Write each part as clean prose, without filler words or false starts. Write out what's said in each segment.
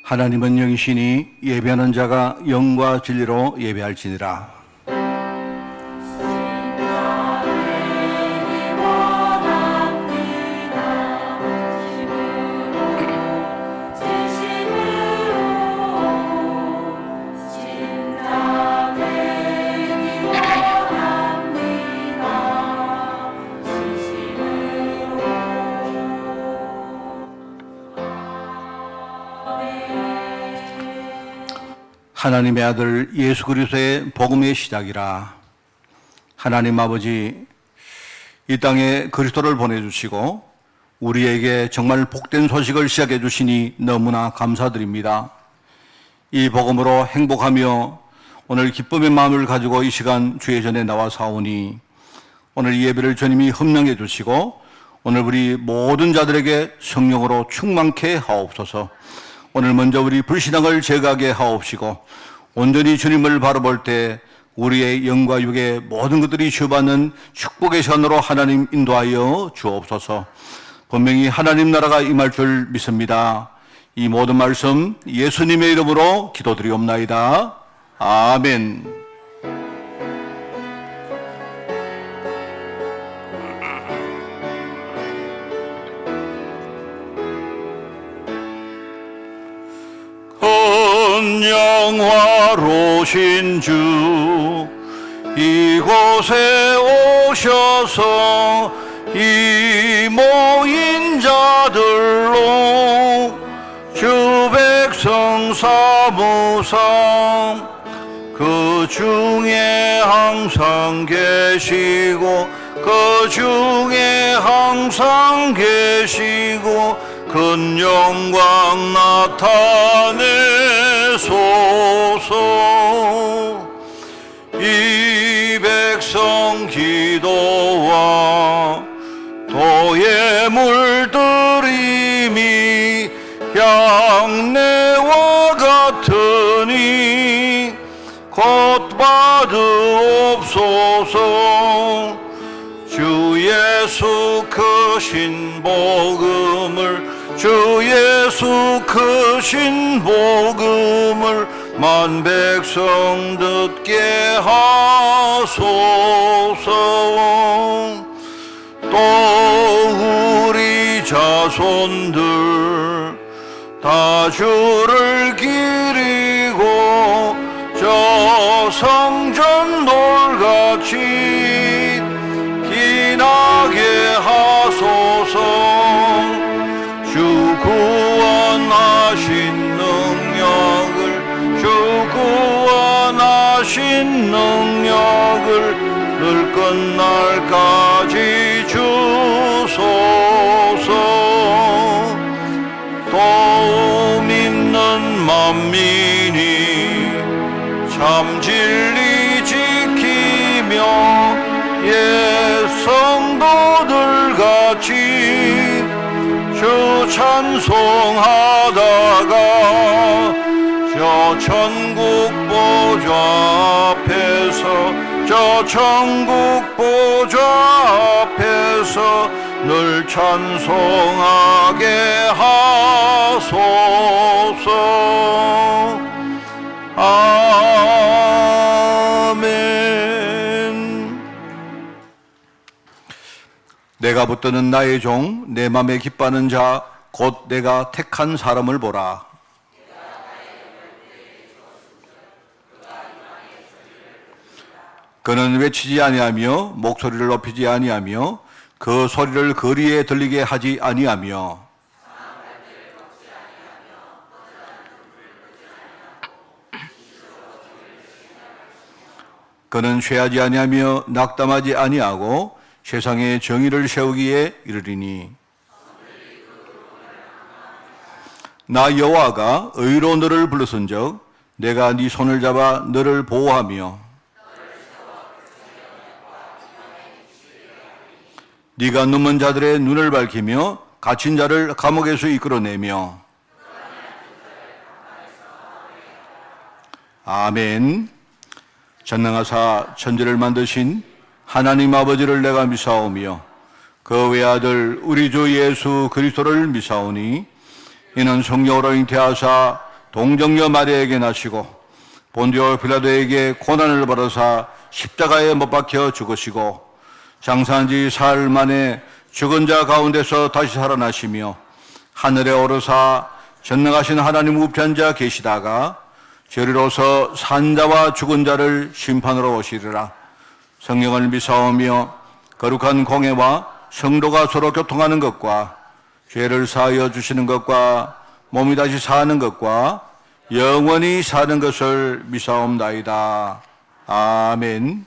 하나님은 영이시니 예배하는 자가 영과 진리로 예배할지니라. 하나님의 아들 예수 그리스도의 복음의 시작이라. 하나님 아버지, 이 땅에 그리스도를 보내주시고 우리에게 정말 복된 소식을 시작해 주시니 너무나 감사드립니다. 이 복음으로 행복하며 오늘 기쁨의 마음을 가지고 이 시간 주의 전에 나와 사오니 오늘 이 예배를 주님이 흠명해 주시고 오늘 우리 모든 자들에게 성령으로 충만케 하옵소서. 오늘 먼저 우리 불신앙을 제거하게 하옵시고 온전히 주님을 바라볼 때 우리의 영과 육의 모든 것들이 주받는 축복의 시간으로 하나님 인도하여 주옵소서. 분명히 하나님 나라가 임할 줄 믿습니다. 이 모든 말씀 예수님의 이름으로 기도드리옵나이다. 아멘. 영화로신 주 이곳에 오셔서 이 모인 자들로 주 백성 삼으사 그 중에 항상 계시고 그 중에 항상 계시고 큰 영광 나타내소서. 이 백성 기도와 도의 물들임이 향내와 같으니 곧 받으옵소서. 주 예수 크신 복음을 주 예수 크신 복음을 만 백성 듣게 하소서. 또 우리 자손들 다 주를 기리고 저 성전 돌같이 기나게 하소서. 주 구원하신 능력을 늘 끝날까지 주소서. 또 믿는 만민이 참 진리 지키며 옛 성도들 같이 주 찬송하다가 저 천국 보좌 앞에서 늘 찬송하게 하소서. 아멘. 내가 붙드는 나의 종, 내 맘에 기뻐하는 자, 곧 내가 택한 사람을 보라. 그는 외치지 아니하며 목소리를 높이지 아니하며 그 소리를 거리에 들리게 하지 아니하며 그는 쇠하지 아니하며 낙담하지 아니하고 세상에 정의를 세우기에 이르리니 나 여호와가 의로 너를 불렀은즉 내가 네 손을 잡아 너를 보호하며 네가 눈먼 자들의 눈을 밝히며 갇힌 자를 감옥에서 이끌어내며. 아멘. 전능하사 천지를 만드신 하나님 아버지를 내가 미사오며 그 외아들 우리 주 예수 그리스도를 미사오니 이는 성령으로 잉태하사 동정녀 마리아에게 나시고 본디오 빌라도에게 고난을 받으사 십자가에 못 박혀 죽으시고 장사한 지 사흘 만에 죽은 자 가운데서 다시 살아나시며 하늘에 오르사 전능하신 하나님 우편 자 계시다가 저리로서 산자와 죽은 자를 심판으로 오시리라. 성령을 믿사오며 거룩한 공회와 성도가 서로 교통하는 것과 죄를 사하여 주시는 것과 몸이 다시 사는 것과 영원히 사는 것을 믿사옵나이다. 아멘.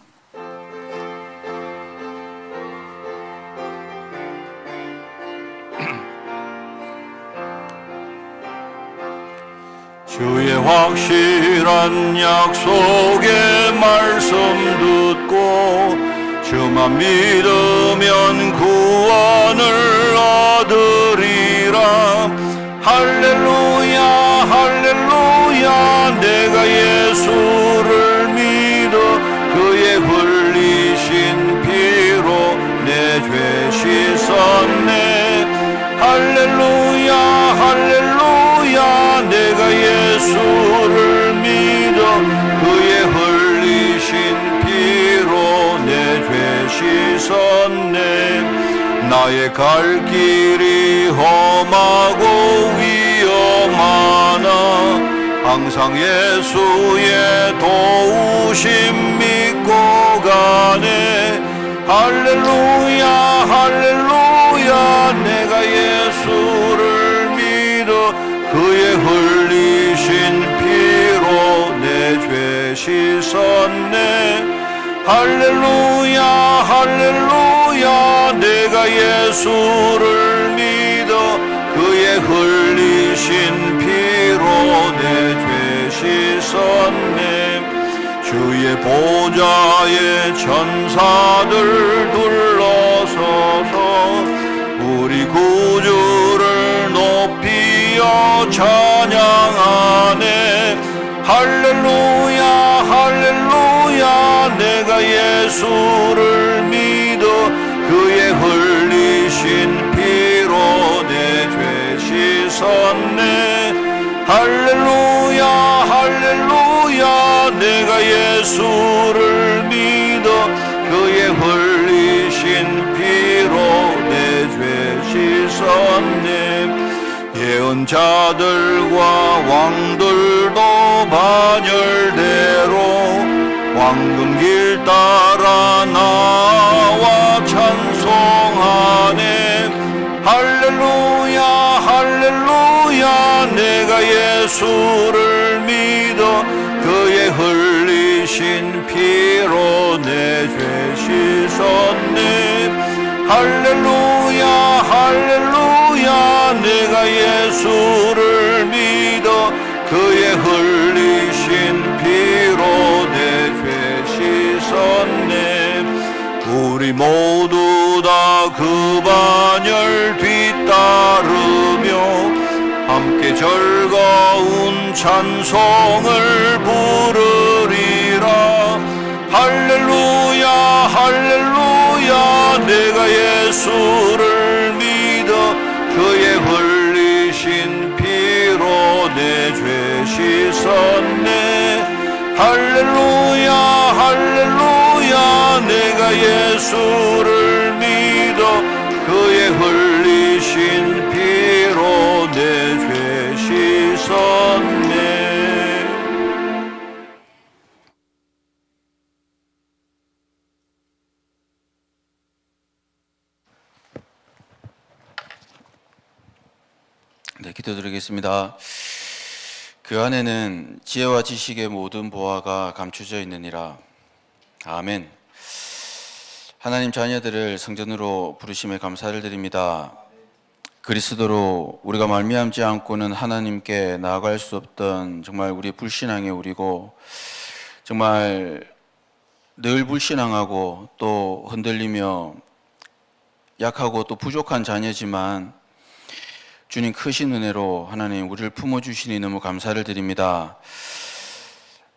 주의 확실한 약속의 말씀 듣고 주만 믿으면 구원을 얻으리라. 할렐루야 할렐루야. 내가 예수를 믿어 그의 흘리신 피로 내 죄 씻었네. 할렐루야 할렐루야. 내가 예수를 믿어 그의 흘리신 피로 내 죄 씻었네. 나의 갈 길이 험하고 위험하나 항상 예수의 도우심 믿고 가네. 할렐루야 할렐루야. 내가 예수를 믿어 그의 흘리신 피로 내 죄 씻었네. 할렐루야 할렐루야. 내가 예수를 믿어 그의 흘리신 피로 내 죄 씻었네. 주의 보좌에 천사들 둘러서서 우리 구주를 높이어 찬양하네. 할렐루야 할렐루야. 내가 예수를 믿어 그의 흘리신 피로 내 죄 씻었네. 할렐루야 할렐루야. 내가 예수를 믿어 그의 흘리신 피로 내 죄 씻었네. 예언자들과 왕들도 반열대로 왕궁길 따라 나와 찬송하네. 할렐루야 할렐루야. 내가 예수를 믿어 그의 흘리신 피로 내 죄 씻었네. 할렐루야 할렐루야. 내가 예수를 믿어 그의 흘리신 피로 내 죄 씻었네. 우리 모두 다 그 반열 뒤따르며 함께 즐거운 찬송을 부르리라. 할렐루야 할렐루야. 내가 예수를 믿어 그의 흘리신 피로 내 죄 씻었네. 할렐루야 할렐루야. 내가 예수를 믿어 그의 흘리신 피로 내 죄 씻었네. 네, 기도드리겠습니다. 그 안에는 지혜와 지식의 모든 보화가 감추져 있느니라. 아멘. 하나님 자녀들을 성전으로 부르심에 감사를 드립니다. 그리스도로 우리가 말미암지 않고는 하나님께 나아갈 수 없던 정말 우리 불신앙의 우리고 정말 늘 불신앙하고 또 흔들리며 약하고 또 부족한 자녀지만 주님 크신 은혜로 하나님 우리를 품어주시니 너무 감사를 드립니다.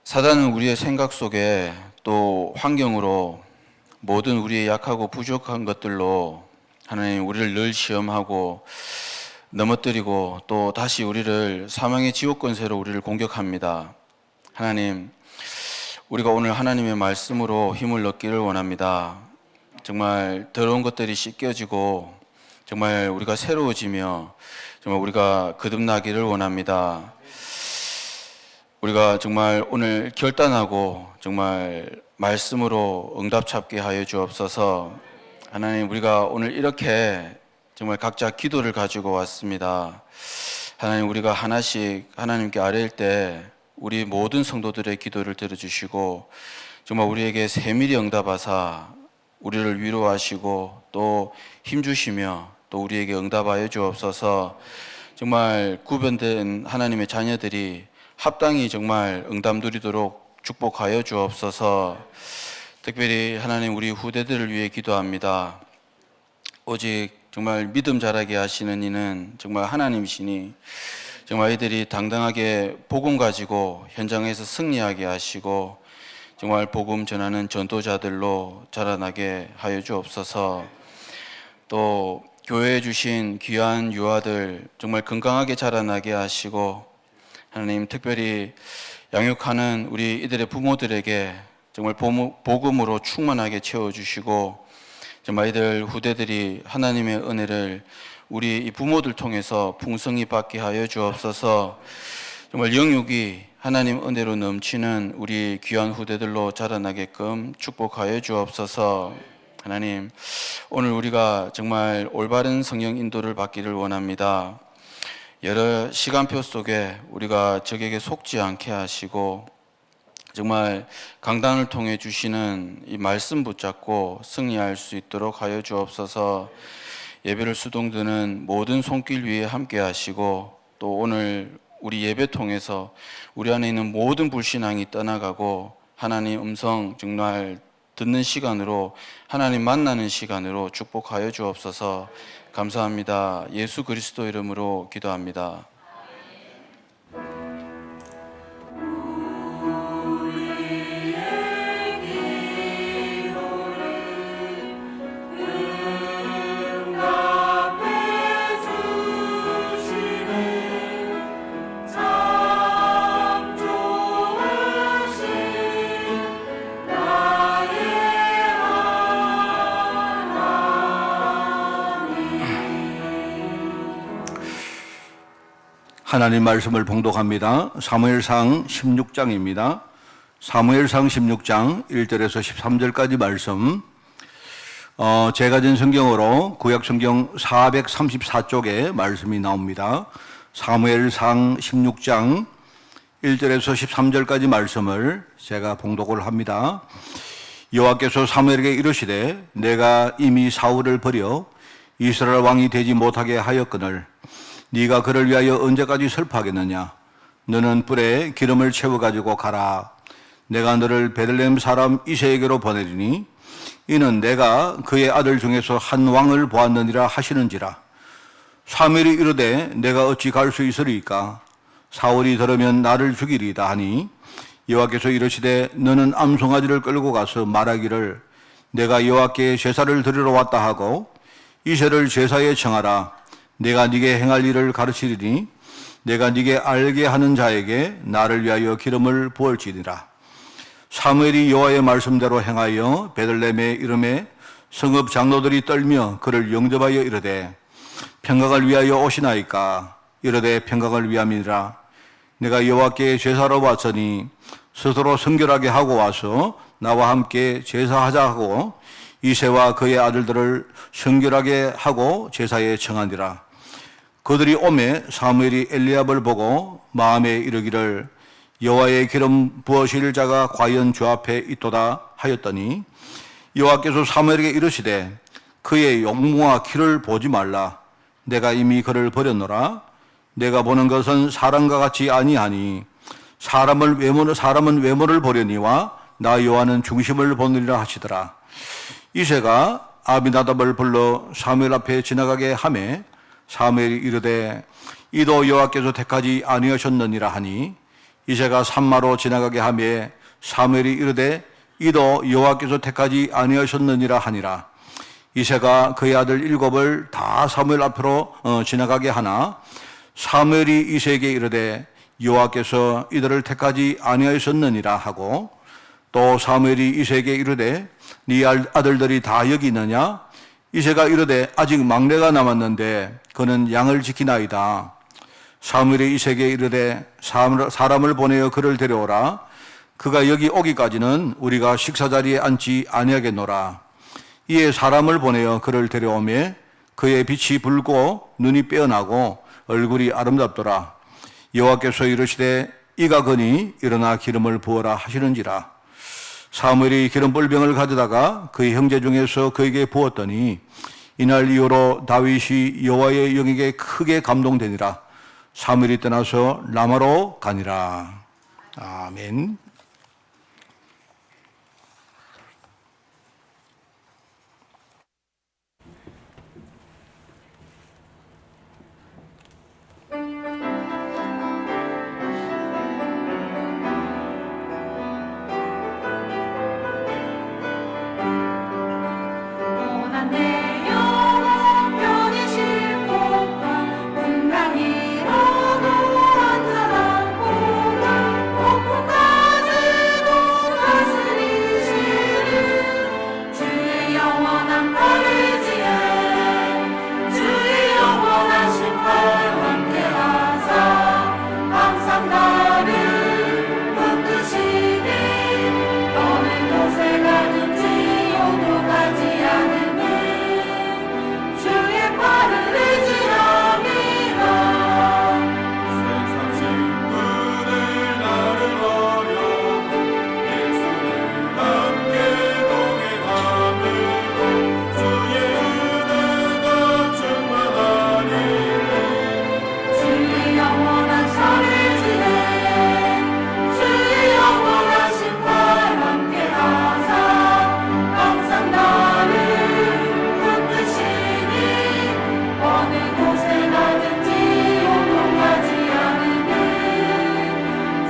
사단은 우리의 생각 속에 또 환경으로 모든 우리의 약하고 부족한 것들로 하나님 우리를 늘 시험하고 넘어뜨리고 또 다시 우리를 사망의 지옥 권세로 우리를 공격합니다. 하나님, 우리가 오늘 하나님의 말씀으로 힘을 얻기를 원합니다. 정말 더러운 것들이 씻겨지고 정말 우리가 새로워지며 정말 우리가 거듭나기를 원합니다. 우리가 정말 오늘 결단하고 정말 말씀으로 응답 찾게 하여 주옵소서. 하나님, 우리가 오늘 이렇게 정말 각자 기도를 가지고 왔습니다. 하나님, 우리가 하나씩 하나님께 아뢰일 때 우리 모든 성도들의 기도를 들어주시고 정말 우리에게 세밀히 응답하사 우리를 위로하시고 또 힘주시며 또 우리에게 응답하여 주옵소서. 정말 구별된 하나님의 자녀들이 합당히 정말 응답 누리도록 축복하여 주옵소서. 특별히 하나님, 우리 후대들을 위해 기도합니다. 오직 정말 믿음 자라게 하시는 이는 정말 하나님이시니 정말 이들이 당당하게 복음 가지고 현장에서 승리하게 하시고 정말 복음 전하는 전도자들로 자라나게 하여 주옵소서. 또 교회에 주신 귀한 유아들 정말 건강하게 자라나게 하시고 하나님, 특별히 양육하는 우리 이들의 부모들에게 정말 복음으로 충만하게 채워주시고 정말 이들 후대들이 하나님의 은혜를 우리 이 부모들 통해서 풍성히 받게 하여 주옵소서. 정말 영육이 하나님 은혜로 넘치는 우리 귀한 후대들로 자라나게끔 축복하여 주옵소서. 하나님, 오늘 우리가 정말 올바른 성령 인도를 받기를 원합니다. 여러 시간표 속에 우리가 적에게 속지 않게 하시고 정말 강단을 통해 주시는 이 말씀 붙잡고 승리할 수 있도록 하여 주옵소서. 예배를 수동드는 모든 손길 위에 함께 하시고 또 오늘 우리 예배 통해서 우리 안에 있는 모든 불신앙이 떠나가고 하나님 음성 정말 듣는 시간으로 하나님 만나는 시간으로 축복하여 주옵소서. 감사합니다. 예수 그리스도 이름으로 기도합니다. 하나님 말씀을 봉독합니다. 사무엘상 16장입니다. 사무엘상 16장 1절에서 13절까지 말씀. 제가 진 성경으로 구약 성경 434쪽에 말씀이 나옵니다. 사무엘상 16장 1절에서 13절까지 말씀을 제가 봉독을 합니다. 여호와께서 사무엘에게 이르시되 내가 이미 사울을 버려 이스라엘 왕이 되지 못하게 하였거늘 네가 그를 위하여 언제까지 슬퍼하겠느냐? 너는 뿔에 기름을 채워가지고 가라. 내가 너를 베들레헴 사람 이새에게로 보내리니 이는 내가 그의 아들 중에서 한 왕을 보았느니라 하시는지라. 사무엘이 이르되 내가 어찌 갈 수 있으리까? 사울이 들으면 나를 죽이리이다 하니 여호와께서 이르시되 너는 암송아지를 끌고 가서 말하기를 내가 여호와께 제사를 드리러 왔다 하고 이새를 제사에 청하라. 내가 네게 행할 일을 가르치리니 내가 네게 알게 하는 자에게 나를 위하여 기름을 부을지니라. 사무엘이 여호와의 말씀대로 행하여 베들레헴의 이름에 성읍 장로들이 떨며 그를 영접하여 이르되 평강을 위하여 오시나이까? 이르되 평강을 위함이니라. 내가 여호와께 제사로 왔으니 스스로 성결하게 하고 와서 나와 함께 제사하자 하고 이새와 그의 아들들을 성결하게 하고 제사에 청하니라. 그들이 오매 사무엘이 엘리압을 보고 마음에 이르기를 여호와의 기름 부으실 자가 과연 주 앞에 있도다 하였더니 여호와께서 사무엘에게 이르시되 그의 용모와 키를 보지 말라. 내가 이미 그를 버렸노라. 내가 보는 것은 사람과 같이 아니하니 사람은 외모를 보려니와 나 여호와는 중심을 보느니라 하시더라. 이새가 아비나답을 불러 사무엘 앞에 지나가게 하매 사무엘이 이르되 이도 여호와께서 택하지 아니하셨느니라 하니 이새가 산마로 지나가게 하매 사무엘이 이르되 이도 여호와께서 택하지 아니하셨느니라 하니라. 이새가 그의 아들 7을 다 사무엘 앞으로 지나가게 하나 사무엘이 이새에게 이르되 여호와께서 이들을 택하지 아니하였느니라 하고, 또 사무엘이 이새에게 이르되 네 아들들이 다 여기 있느냐? 이새가 이르되 아직 막내가 남았는데 그는 양을 지키나이다. 사무엘이 이새에게 이르되 사람을 보내어 그를 데려오라. 그가 여기 오기까지는 우리가 식사자리에 앉지 아니하겠노라. 이에 사람을 보내어 그를 데려오매 그의 빛이 붉고 눈이 빼어나고 얼굴이 아름답더라. 여호와께서 이르시되 이가 거니 일어나 기름을 부어라 하시는지라. 사무엘이 기름 뿔병을 가져다가 그의 형제 중에서 그에게 부었더니 이날 이후로 다윗이 여호와의 영에게 크게 감동되니라. 사무엘이 떠나서 라마로 가니라. 아멘. 내 영혼 편히 쉴 곳과 궁강이로도 안전한 곳과 폭풍까지도 다스리시는 주의 영원한 팔의지에 주의 영원한 심판 함께하사 항상 나를 붙드시니 어느 곳에 가든지 요동하지 않으니 주의 팔을 의지함이라. 세상 친구들 나를 어려도 예수를 함께 동행함으로 주의 은혜가 충만하리니 주의 영원한 설의지에 주의 영원한 심판 함께하사 항상 나를 붙드시니 어느 곳에 가든지 요동하지 않으니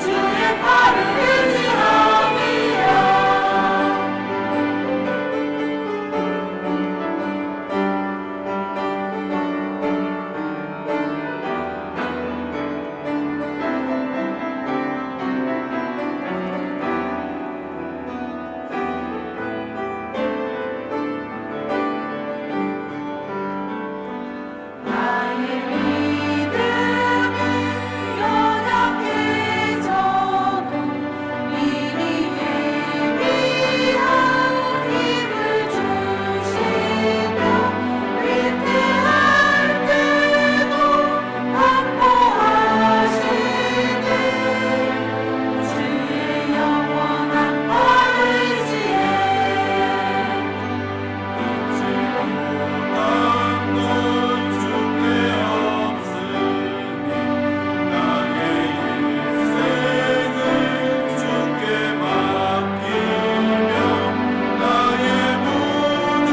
주의 팔을 의지함이라. 나의 믿음은 연약해져도 미리 예비한 힘을 주시며 위태할 때도 안보하시네. 주의 영원한 팔의지에 잊지 못한 건 주께 없으니 나의 인생을 주께 맡기며 나의 모든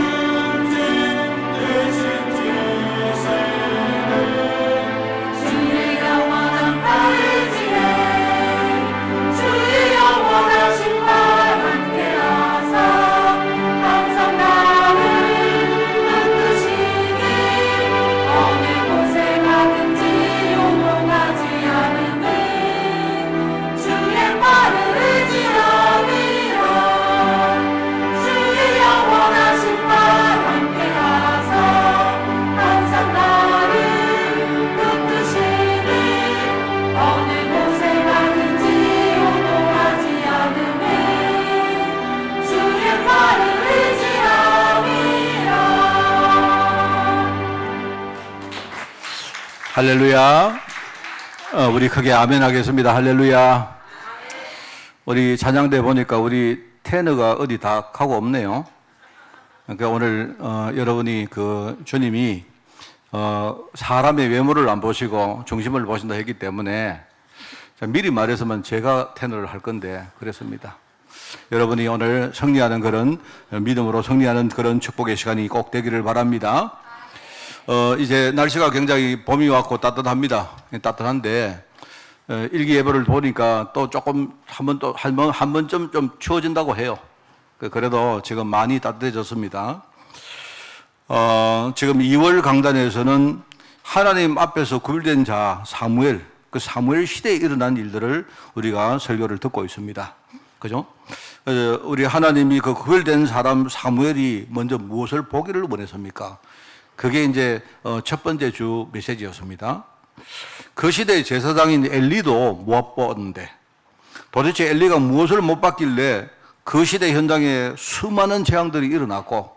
짐 대신 지시는 주의 영원한 팔의지에 주의 영원한 심판 함께하사 항상 나를 붙드시니 어느 곳에 가든지 요동하지 않으니 주의 팔을 의지함이라. 주의 영원한 심판 함께하사 항상 나를 붙드시니 어느 곳에 가든지 요동하지 않으니 주의 팔을 의지함이라. 할렐루야. 우리 크게 아멘 하겠습니다. 할렐루야. 우리 찬양대 보니까 우리 테너가 어디 다 가고 없네요. 그러니까 오늘 여러분이 그 주님이 사람의 외모를 안 보시고 중심을 보신다 했기 때문에 미리 말해서면 제가 테너를 할 건데 그랬습니다. 여러분이 오늘 승리하는 그런 믿음으로 승리하는 그런 축복의 시간이 꼭 되기를 바랍니다. 이제 날씨가 굉장히 봄이 왔고 따뜻합니다. 따뜻한데 일기예보를 보니까 또 조금 한 번쯤 좀 추워진다고 해요. 그래도 지금 많이 따뜻해졌습니다. 지금 2월 강단에서는 하나님 앞에서 구별된 자 사무엘, 그 사무엘 시대에 일어난 일들을 우리가 설교를 듣고 있습니다. 그죠? 우리 하나님이 그 구별된 사람 사무엘이 먼저 무엇을 보기를 원했습니까? 그게 이제 첫 번째 주 메시지였습니다. 그 시대의 제사장인 엘리도 못 봤는데 도대체 엘리가 무엇을 못 봤길래 그 시대 현장에 수많은 재앙들이 일어났고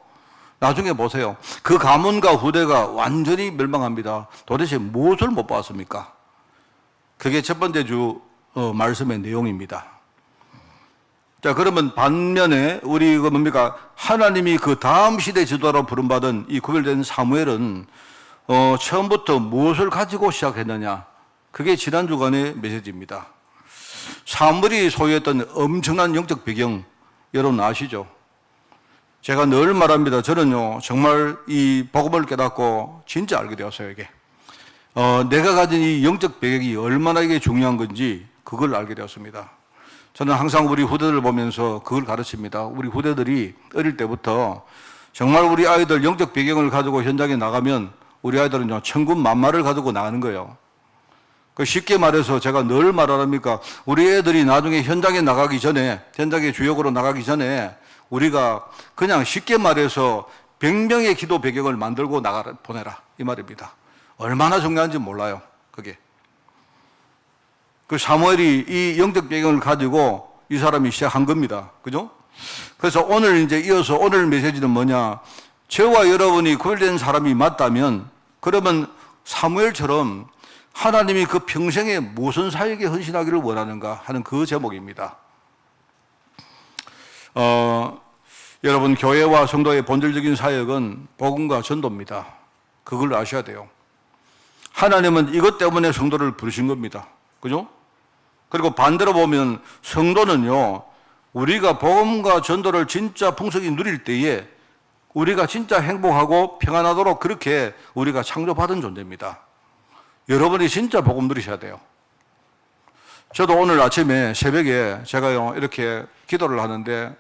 나중에 보세요. 그 가문과 후대가 완전히 멸망합니다. 도대체 무엇을 못 봤습니까? 그게 첫 번째 주 말씀의 내용입니다. 자, 그러면 반면에 우리 그 뭡니까? 하나님이 그 다음 시대 지도자로 부름받은 이 구별된 사무엘은 처음부터 무엇을 가지고 시작했느냐? 그게 지난 주간의 메시지입니다. 사무엘이 소유했던 엄청난 영적 배경 여러분 아시죠? 제가 늘 말합니다. 저는요 정말 이 복음을 깨닫고 진짜 알게 되었어요. 이게 내가 가진 이 영적 배경이 얼마나 이게 중요한 건지 그걸 알게 되었습니다. 저는 항상 우리 후대들을 보면서 그걸 가르칩니다. 우리 후대들이 어릴 때부터 정말 우리 아이들 영적 배경을 가지고 현장에 나가면 우리 아이들은요 천군만마를 가지고 나가는 거예요. 그 쉽게 말해서 제가 늘 말하랍니까? 우리 애들이 나중에 현장에 나가기 전에, 현장의 주역으로 나가기 전에 우리가 그냥 쉽게 말해서 100명의 기도 배경을 만들고 보내라 이 말입니다. 얼마나 중요한지 몰라요. 그게. 그 사무엘이 이 영적 배경을 가지고 이 사람이 시작한 겁니다. 그죠? 그래서 오늘 이제 이어서 오늘 메시지는 뭐냐? 저와 여러분이 구별된 사람이 맞다면 그러면 사무엘처럼 하나님이 그 평생에 무슨 사역에 헌신하기를 원하는가 하는 그 제목입니다. 여러분 교회와 성도의 본질적인 사역은 복음과 전도입니다. 그걸 아셔야 돼요. 하나님은 이것 때문에 성도를 부르신 겁니다. 그죠? 그리고 반대로 보면 성도는요, 우리가 복음과 전도를 진짜 풍성히 누릴 때에 우리가 진짜 행복하고 평안하도록 그렇게 우리가 창조받은 존재입니다. 여러분이 진짜 복음 누리셔야 돼요. 저도 오늘 아침에 새벽에 제가요, 이렇게 기도를 하는데,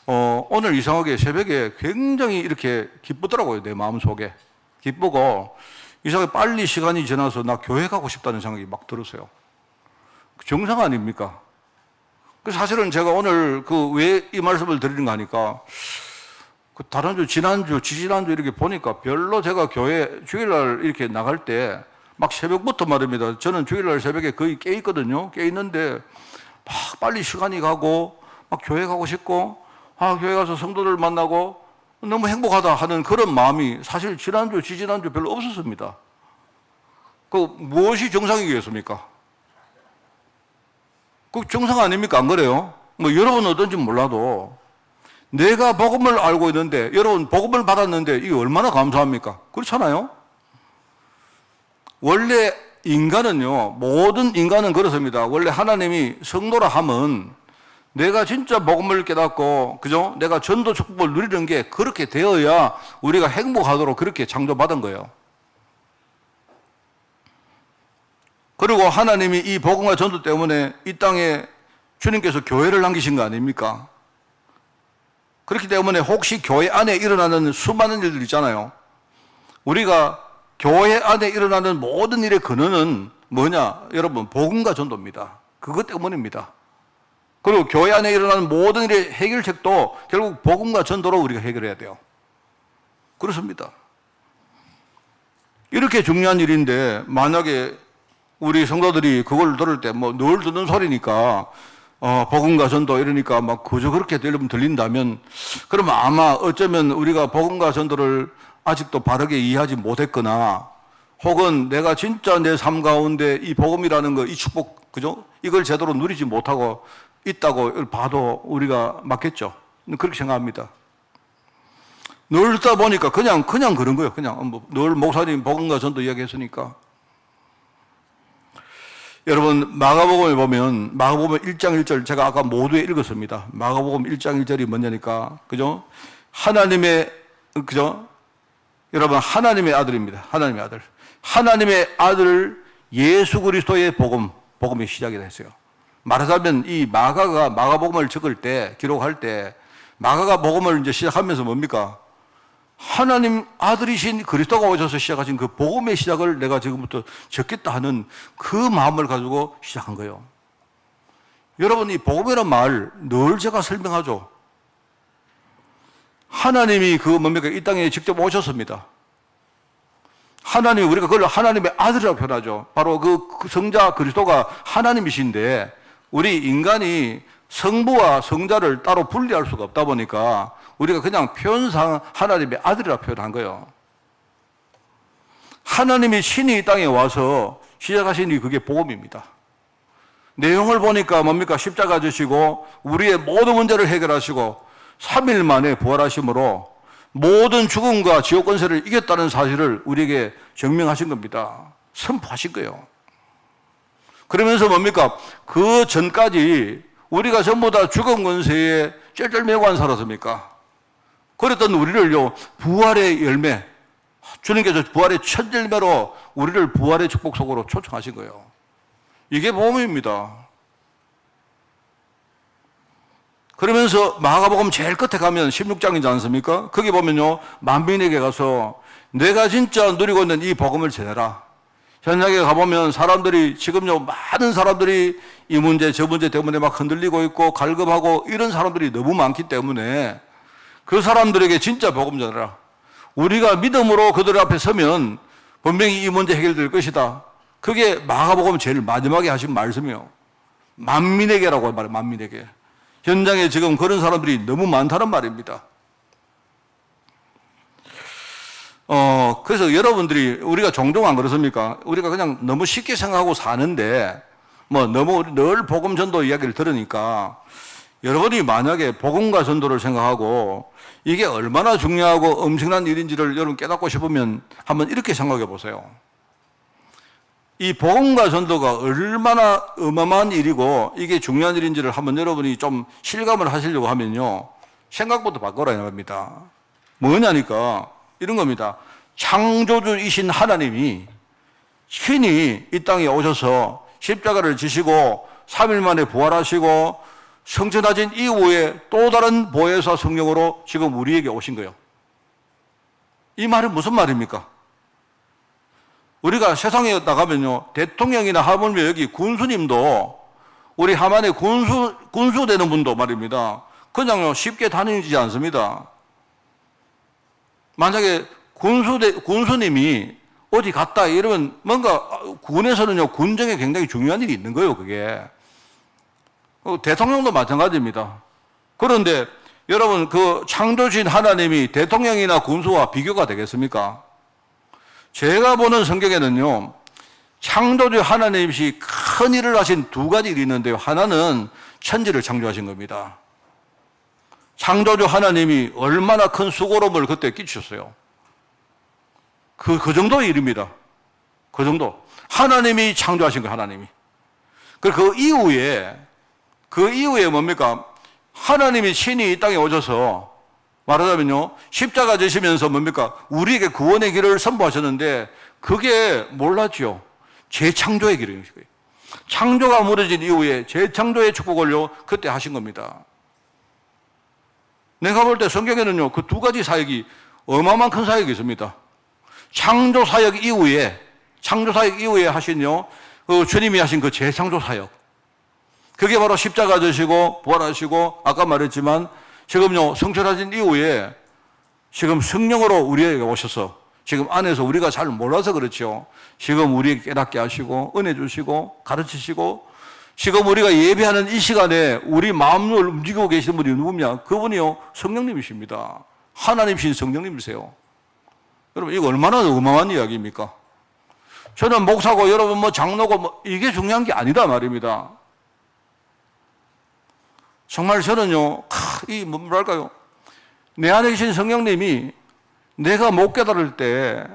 오늘 이상하게 새벽에 굉장히 이렇게 기쁘더라고요, 내 마음속에. 기쁘고, 이상하게 빨리 시간이 지나서 나 교회 가고 싶다는 생각이 막 들었어요. 정상 아닙니까? 사실은 제가 오늘 왜 이 말씀을 드리는 거 하니까, 다른 주, 지난주, 지지난주 이렇게 보니까 별로 제가 교회 주일날 이렇게 나갈 때 막 새벽부터 말입니다. 저는 주일날 새벽에 거의 깨 있거든요. 깨 있는데 막 빨리 시간이 가고 막 교회 가고 싶고 교회 가서 성도들 만나고 너무 행복하다 하는 그런 마음이 사실 지난주, 지지난주 별로 없었습니다. 무엇이 정상이겠습니까? 정상 아닙니까? 안 그래요? 여러분은 어떤지 몰라도 내가 복음을 알고 있는데 여러분 복음을 받았는데 이게 얼마나 감사합니까? 그렇잖아요? 원래 인간은요, 모든 인간은 그렇습니다. 원래 하나님이 성도라 하면 내가 진짜 복음을 깨닫고, 그죠? 내가 전도 축복을 누리는 게 그렇게 되어야 우리가 행복하도록 그렇게 창조받은 거예요. 그리고 하나님이 이 복음과 전도 때문에 이 땅에 주님께서 교회를 남기신 거 아닙니까? 그렇기 때문에 혹시 교회 안에 일어나는 수많은 일들 있잖아요. 우리가 교회 안에 일어나는 모든 일의 근원은 뭐냐? 여러분, 복음과 전도입니다. 그것 때문입니다. 그리고 교회 안에 일어나는 모든 일의 해결책도 결국 복음과 전도로 우리가 해결해야 돼요. 그렇습니다. 이렇게 중요한 일인데 만약에 우리 성도들이 그걸 들을 때 늘 듣는 소리니까 복음과 전도 이러니까 막 그저 그렇게 들린다면 그러면 아마 어쩌면 우리가 복음과 전도를 아직도 바르게 이해하지 못했거나 혹은 내가 진짜 내 삶 가운데 이 복음이라는 거, 이 축복, 그죠? 이걸 제대로 누리지 못하고 있다고 봐도 우리가 맞겠죠. 그렇게 생각합니다. 늘 듣다 보니까 그냥 그런 거예요. 그냥 늘 목사님 복음과 전도 이야기했으니까. 여러분 마가복음에 보면 마가복음 1장 1절 제가 아까 모두에 읽었습니다. 마가복음 1장 1절이 뭐냐니까, 그죠? 하나님의, 그죠? 여러분 하나님의 아들입니다. 하나님의 아들. 하나님의 아들 예수 그리스도의 복음의 시작이 됐어요. 말하자면 이 마가가 마가복음을 적을 때, 기록할 때 마가가 복음을 이제 시작하면서 뭡니까? 하나님 아들이신 그리스도가 오셔서 시작하신 그 복음의 시작을 내가 지금부터 적겠다 하는 그 마음을 가지고 시작한 거예요. 여러분, 이 복음이라는 말 늘 제가 설명하죠. 하나님이 그 뭡니까? 이 땅에 직접 오셨습니다. 하나님이, 우리가 그걸 하나님의 아들이라고 표현하죠. 바로 그 성자 그리스도가 하나님이신데, 우리 인간이 성부와 성자를 따로 분리할 수가 없다 보니까 우리가 그냥 표현상 하나님의 아들이라고 표현한 거예요. 하나님이 신이 이 땅에 와서 시작하신 이 그게 복음입니다. 내용을 보니까 뭡니까? 십자가 지시고 우리의 모든 문제를 해결하시고 3일 만에 부활하심으로 모든 죽음과 지옥 권세를 이겼다는 사실을 우리에게 증명하신 겁니다. 선포하신 거예요. 그러면서 뭡니까? 그 전까지 우리가 전부 다 죽음 권세에 쩔쩔매고 살았습니까? 그랬던 우리를요, 부활의 열매, 주님께서 부활의 첫 열매로 우리를 부활의 축복 속으로 초청하신 거예요. 이게 복음입니다. 그러면서 마가복음 제일 끝에 가면 16장이지 않습니까? 거기 보면요, 만민에게 가서 내가 진짜 누리고 있는 이 복음을 전해라. 현장에 가보면 사람들이, 지금요, 많은 사람들이 이 문제, 저 문제 때문에 막 흔들리고 있고 갈급하고 이런 사람들이 너무 많기 때문에 그 사람들에게 진짜 복음 전해라. 우리가 믿음으로 그들 앞에 서면 분명히 이 문제 해결될 것이다. 그게 마가복음 제일 마지막에 하신 말씀이에요. 만민에게라고 말해요, 만민에게. 현장에 지금 그런 사람들이 너무 많다는 말입니다. 그래서 여러분들이, 우리가 종종 안 그렇습니까? 우리가 그냥 너무 쉽게 생각하고 사는데, 너무 늘 복음 전도 이야기를 들으니까, 여러분이 만약에 복음과 전도를 생각하고, 이게 얼마나 중요하고 엄청난 일인지를 여러분 깨닫고 싶으면 한번 이렇게 생각해 보세요. 이 복음과 전도가 얼마나 어마어마한 일이고 이게 중요한 일인지를 한번 여러분이 좀 실감을 하시려고 하면요, 생각부터 바꿔라 합니다. 뭐냐니까 이런 겁니다. 창조주이신 하나님이 신이 이 땅에 오셔서 십자가를 지시고 3일 만에 부활하시고 성천하신 이후에 또 다른 보혜사 성령으로 지금 우리에게 오신 거예요. 이 말은 무슨 말입니까? 우리가 세상에 나가면요, 대통령이나 하물며 여기 군수님도, 우리 하만에 군수 되는 분도 말입니다, 그냥요 쉽게 다니지 않습니다. 만약에 군수님이 어디 갔다 이러면 뭔가 군에서는요, 군정에 굉장히 중요한 일이 있는 거예요, 그게. 대통령도 마찬가지입니다. 그런데 여러분, 그 창조주신 하나님이 대통령이나 군수와 비교가 되겠습니까? 제가 보는 성경에는요, 창조주 하나님이 큰 일을 하신 두 가지 일이 있는데요. 하나는 천지를 창조하신 겁니다. 창조주 하나님이 얼마나 큰 수고로움을 그때 끼치셨어요. 그 정도의 일입니다. 그 정도. 하나님이 창조하신 거예요, 하나님이. 그 이후에 뭡니까? 하나님이 친히 이 땅에 오셔서 말하자면요, 십자가 지시면서 뭡니까? 우리에게 구원의 길을 선포하셨는데 그게 몰랐죠. 재창조의 길이에요. 창조가 무너진 이후에 재창조의 축복을요, 그때 하신 겁니다. 내가 볼 때 성경에는요, 그 두 가지 사역이 어마어마한 큰 사역이 있습니다. 창조 사역 이후에 하신요, 주님이 하신 그 재창조 사역. 그게 바로 십자가 지시고 부활하시고 아까 말했지만 지금요, 성천하신 이후에 지금 성령으로 우리에게 오셔서 지금 안에서 우리가 잘 몰라서 그렇죠. 지금 우리에게 깨닫게 하시고 은혜 주시고 가르치시고 지금 우리가 예배하는 이 시간에 우리 마음을 움직이고 계시는 분이 누구냐? 그분이요, 성령님이십니다. 하나님이신 성령님이세요. 여러분, 이거 얼마나 어마어마한 이야기입니까? 저는 목사고 여러분 장로고 이게 중요한 게 아니다 말입니다. 정말 저는요, 뭐랄까요, 내 안에 계신 성령님이 내가 못 깨달을 때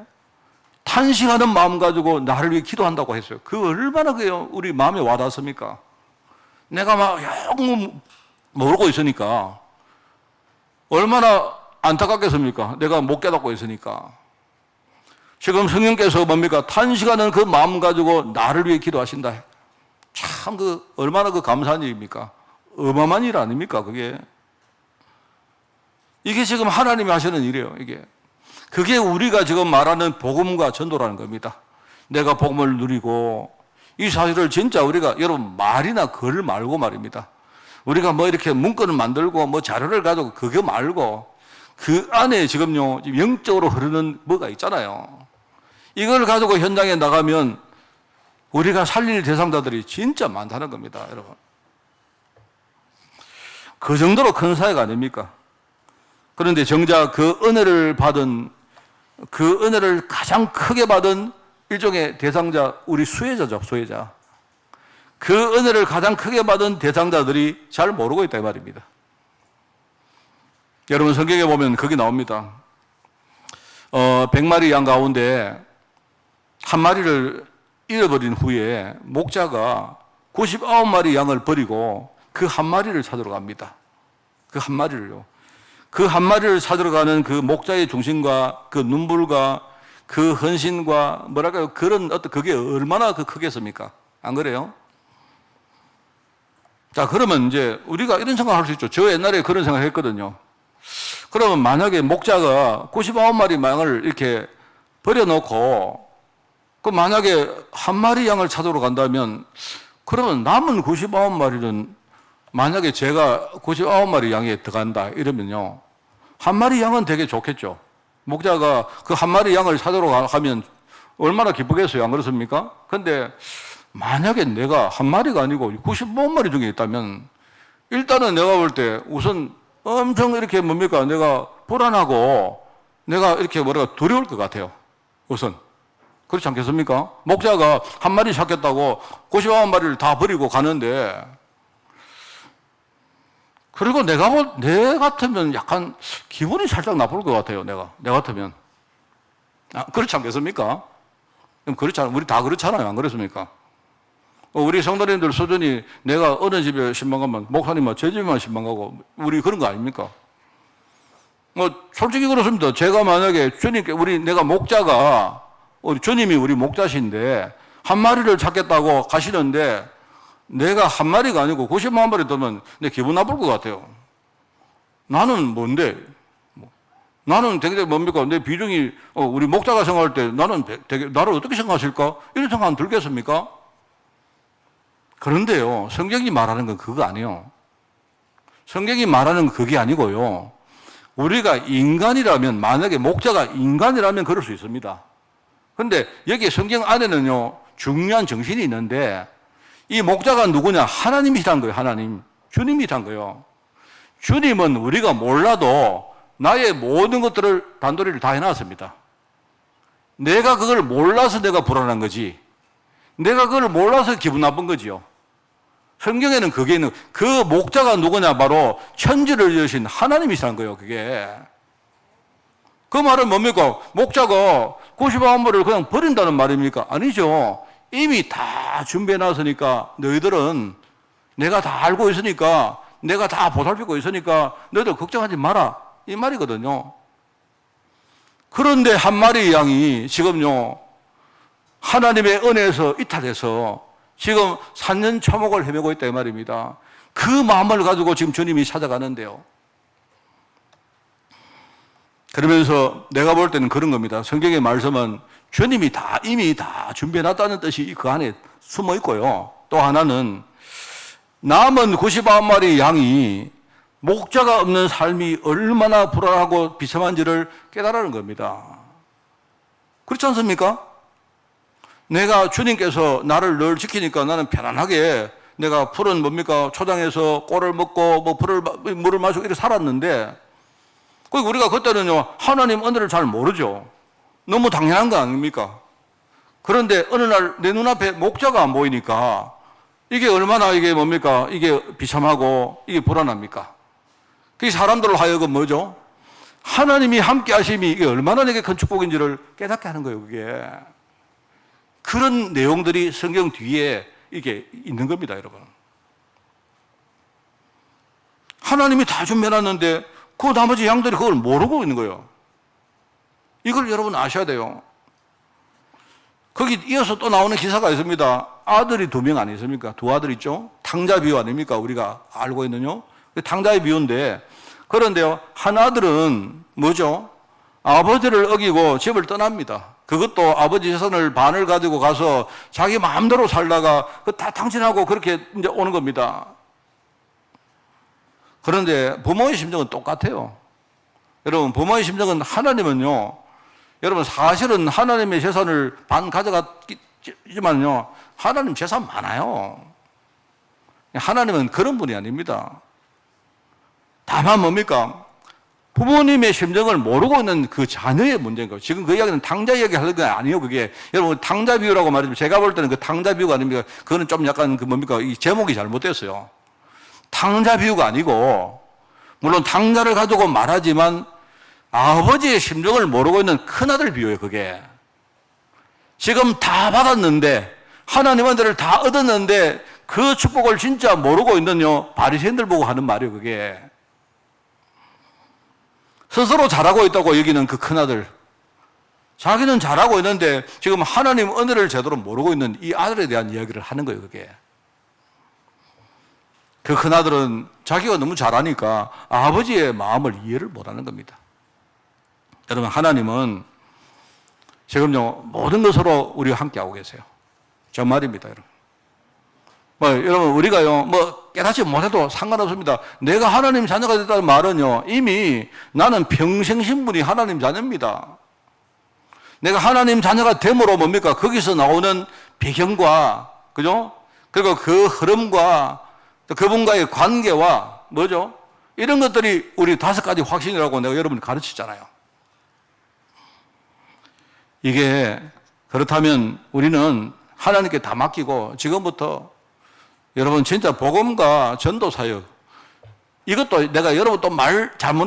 탄식하는 마음 가지고 나를 위해 기도한다고 했어요. 그 얼마나 우리 마음에 와닿습니까? 내가 막 영 모르고 있으니까 얼마나 안타깝겠습니까? 내가 못 깨닫고 있으니까. 지금 성령께서 뭡니까? 탄식하는 그 마음 가지고 나를 위해 기도하신다. 참 얼마나 감사한 일입니까? 어마어마한 일 아닙니까, 그게? 이게 지금 하나님이 하시는 일이에요, 이게. 그게 우리가 지금 말하는 복음과 전도라는 겁니다. 내가 복음을 누리고 이 사실을 진짜 우리가 여러분 말이나 글 말고 말입니다. 우리가 뭐 이렇게 문건을 만들고 뭐 자료를 가지고 그거 말고 그 안에 지금요 영적으로 흐르는 뭐가 있잖아요. 이걸 가지고 현장에 나가면 우리가 살릴 대상자들이 진짜 많다는 겁니다, 여러분. 그 정도로 큰 사회가 아닙니까? 그런데 정작 그 은혜를 가장 크게 받은 일종의 대상자, 우리 수혜자죠, 수혜자. 그 은혜를 가장 크게 받은 대상자들이 잘 모르고 있다 이 말입니다. 여러분 성경에 보면 거기 나옵니다. 100마리 양 가운데 한 마리를 잃어버린 후에 목자가 99마리 양을 버리고 그 한 마리를 찾으러 갑니다. 그 한 마리를요. 그 한 마리를 찾으러 가는 그 목자의 중심과 그 눈물과 그 헌신과 뭐랄까요 그런 그게 얼마나 크겠습니까? 안 그래요? 자, 그러면 이제 우리가 이런 생각을 할 수 있죠. 저 옛날에 그런 생각을 했거든요. 그러면 만약에 목자가 99마리 양을 이렇게 버려놓고 그 만약에 한 마리 양을 찾으러 간다면 그러면 남은 99마리는 만약에 제가 99마리 양에 들어간다 이러면요. 한 마리 양은 되게 좋겠죠. 목자가 그 한 마리 양을 찾으러 가면 얼마나 기쁘겠어요. 안 그렇습니까? 근데 만약에 내가 한 마리가 아니고 99마리 중에 있다면 일단은 내가 볼 때 우선 엄청 이렇게 뭡니까? 내가 불안하고 내가 이렇게 두려울 것 같아요. 우선. 그렇지 않겠습니까? 목자가 한 마리 찾겠다고 99마리를 다 버리고 가는데 그리고 내 같으면 약간 기분이 살짝 나쁠 것 같아요. 내 같으면. 그렇지 않겠습니까? 우리 다 그렇잖아요. 안 그렇습니까? 우리 성도님들 수준이 내가 어느 집에 신방 가면 목사님은 제 집에만 신방 가고 우리 그런 거 아닙니까? 솔직히 그렇습니다. 제가 만약에 주님께 내가 목자가 주님이 우리 목자신데 한 마리를 찾겠다고 가시는데 내가 한 마리가 아니고 90만 마리 뜨면 내 기분 나쁠 것 같아요. 나는 뭔데? 나는 되게 뭡니까? 내 비중이 우리 목자가 생각할 때 나는 되게 나를 어떻게 생각하실까? 이런 생각 안 들겠습니까? 그런데요, 성경이 말하는 건 그거 아니에요. 성경이 말하는 건 그게 아니고요. 우리가 인간이라면, 만약에 목자가 인간이라면 그럴 수 있습니다. 그런데 여기 성경 안에는요, 중요한 정신이 있는데, 이 목자가 누구냐? 하나님이란 거예요, 하나님. 주님이란 거예요. 주님은 우리가 몰라도 나의 모든 것들을 단도리를 다 해놨습니다. 내가 그걸 몰라서 내가 불안한 거지. 내가 그걸 몰라서 기분 나쁜 거지요. 성경에는 그게 있는, 그 목자가 누구냐? 바로 천지를 여신 하나님이시라는 거예요, 그게. 그 말은 뭡니까? 목자가 99마리를 그냥 버린다는 말입니까? 아니죠. 이미 다 준비해 놨으니까 너희들은 내가 다 알고 있으니까 내가 다 보살피고 있으니까 너희들 걱정하지 마라. 이 말이거든요. 그런데 한 마리 양이 지금요, 하나님의 은혜에서 이탈해서 지금 3년 초목을 헤매고 있다 이 말입니다. 그 마음을 가지고 지금 주님이 찾아가는데요. 그러면서 내가 볼 때는 그런 겁니다. 성경의 말씀은 주님이 이미 다 준비해놨다는 뜻이 그 안에 숨어 있고요. 또 하나는 남은 99마리 양이 목자가 없는 삶이 얼마나 불안하고 비참한지를 깨달은 겁니다. 그렇지 않습니까? 내가 주님께서 나를 늘 지키니까 나는 편안하게 내가 푸른 초장에서 꼴을 먹고 물을 마시고 이렇게 살았는데 우리가 그때는요 하나님 은혜를 잘 모르죠. 너무 당연한 거 아닙니까? 그런데 어느 날 내 눈앞에 목자가 안 보이니까 이게 얼마나 이게 비참하고 이게 불안합니까? 그 사람들을 하여금 뭐죠? 하나님이 함께 하심이 이게 얼마나 내게 큰 축복인지를 깨닫게 하는 거예요, 그게. 그런 내용들이 성경 뒤에 이게 있는 겁니다, 여러분. 하나님이 다 준비해놨는데 그 나머지 양들이 그걸 모르고 있는 거예요. 이걸 여러분 아셔야 돼요. 거기 이어서 또 나오는 기사가 있습니다. 아들이 2명 아니십니까? 2아들 있죠? 탕자 비유 아닙니까? 우리가 알고 있는요. 탕자의 비유인데, 그런데요, 한 아들은 뭐죠? 아버지를 어기고 집을 떠납니다. 그것도 아버지 재산을 반을 가지고 가서 자기 마음대로 살다가 그 다 당신하고 그렇게 이제 오는 겁니다. 그런데 부모의 심정은 똑같아요. 여러분, 부모의 심정은 하나님은요, 여러분, 사실은 하나님의 재산을 반 가져갔지만요, 하나님 재산 많아요. 하나님은 그런 분이 아닙니다. 다만 뭡니까? 부모님의 심정을 모르고 있는 그 자녀의 문제인 거예요. 지금 그 이야기는 탕자 이야기 하는 게 아니에요, 그게. 여러분, 탕자 비유라고 말하면 제가 볼 때는 그 탕자 비유가 아닙니까? 그거는 좀 약간 그 뭡니까? 이 제목이 잘못됐어요. 탕자 비유가 아니고, 물론 탕자를 가지고 말하지만 아버지의 심정을 모르고 있는 큰아들 비유예요, 그게. 지금 다 받았는데, 하나님한테를 다 얻었는데, 그 축복을 진짜 모르고 있는요, 바리새인들 보고 하는 말이에요, 그게. 스스로 잘하고 있다고 여기는 그 큰아들. 자기는 잘하고 있는데 지금 하나님 은혜를 제대로 모르고 있는 이 아들에 대한 이야기를 하는 거예요, 그게. 그 큰아들은 자기가 너무 잘하니까 아버지의 마음을 이해를 못하는 겁니다. 여러분, 하나님은 지금요, 모든 것으로 우리와 함께하고 계세요. 정말입니다, 여러분. 여러분, 우리가요, 깨닫지 못해도 상관없습니다. 내가 하나님 자녀가 됐다는 말은요, 이미 나는 평생 신분이 하나님 자녀입니다. 내가 하나님 자녀가 됨으로 뭡니까? 거기서 나오는 배경과, 그죠? 그리고 그 흐름과 그분과의 관계와 뭐죠? 이런 것들이 우리 5가지 확신이라고 내가 여러분을 가르치잖아요. 이게 그렇다면 우리는 하나님께 다 맡기고 지금부터 여러분 진짜 복음과 전도 사역, 이것도 내가 여러분 또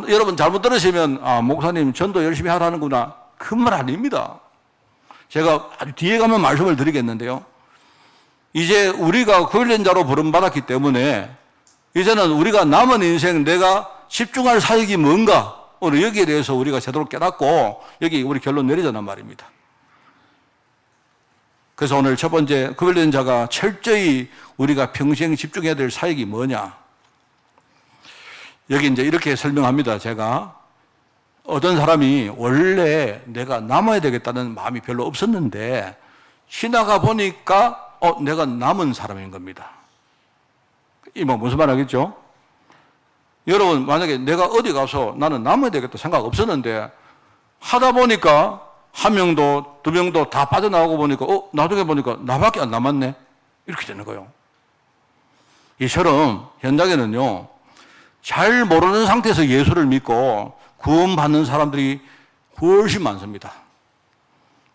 여러분 잘못 들으시면 목사님 전도 열심히 하라는구나, 그 말 아닙니다. 제가 아주 뒤에 가면 말씀을 드리겠는데요, 이제 우리가 훈련자로 부름받았기 때문에 이제는 우리가 남은 인생 내가 집중할 사역이 뭔가, 오늘 여기에 대해서 우리가 제대로 깨닫고 여기 우리 결론 내리자는 말입니다. 그래서 오늘 첫 번째, 훈련자가 철저히 우리가 평생 집중해야 될 사역이 뭐냐. 여기 이제 이렇게 설명합니다. 제가 어떤 사람이 원래 내가 남아야 되겠다는 마음이 별로 없었는데 지나가 보니까 내가 남은 사람인 겁니다. 이 무슨 말 하겠죠? 여러분, 만약에 내가 어디 가서 나는 남아야 되겠다 생각 없었는데 하다 보니까 1명도 2명도 다 빠져나오고 보니까 나중에 보니까 나밖에 안 남았네, 이렇게 되는 거예요. 이처럼 현장에는요, 잘 모르는 상태에서 예수를 믿고 구원받는 사람들이 훨씬 많습니다.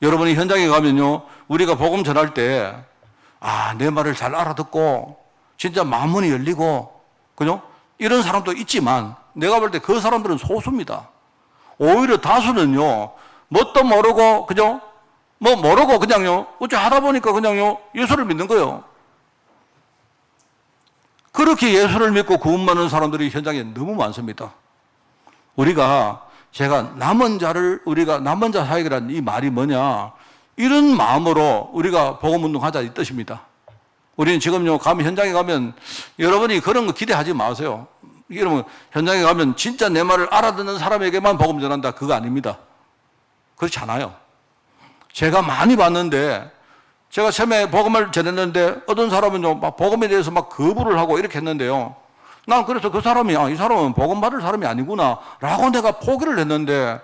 여러분이 현장에 가면요, 우리가 복음 전할 때 내 말을 잘 알아듣고 진짜 마음문이 열리고, 그죠? 이런 사람도 있지만 내가 볼 때 그 사람들은 소수입니다. 오히려 다수는요, 뭣도 모르고, 그죠? 모르고 그냥요, 어째 하다 보니까 그냥요, 예수를 믿는 거예요. 그렇게 예수를 믿고 구원받는 사람들이 현장에 너무 많습니다. 제가 남은 자 사역이라는 이 말이 뭐냐, 이런 마음으로 우리가 복음운동하자, 이 뜻입니다. 우리는 지금요, 현장에 가면 여러분이 그런 거 기대하지 마세요. 여러분, 현장에 가면 진짜 내 말을 알아듣는 사람에게만 복음 전한다, 그거 아닙니다. 그렇지 않아요. 제가 많이 봤는데, 제가 처음에 복음을 전했는데 어떤 사람은요, 막 복음에 대해서 막 거부를 하고 이렇게 했는데요, 난 그래서 그 사람이 이 사람은 복음 받을 사람이 아니구나 라고 내가 포기를 했는데,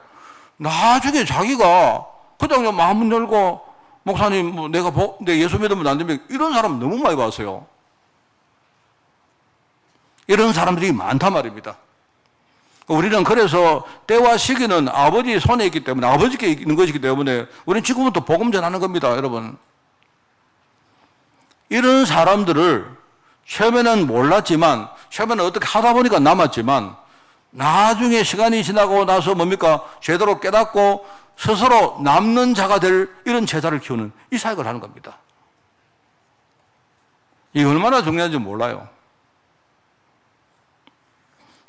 나중에 자기가 그냥 마음 열고 목사님 내가 예수 믿으면 안 됩니까? 이런 사람 너무 많이 봤어요. 이런 사람들이 많단 말입니다. 우리는 그래서 때와 시기는 아버지 손에 있기 때문에, 아버지께 있는 것이기 때문에 우리는 지금부터 복음 전하는 겁니다, 여러분. 이런 사람들을 처음에는 몰랐지만, 처음에는 어떻게 하다 보니까 남았지만, 나중에 시간이 지나고 나서 뭡니까? 제대로 깨닫고 스스로 남는 자가 될 이런 제자를 키우는 이 사역을 하는 겁니다. 이게 얼마나 중요한지 몰라요.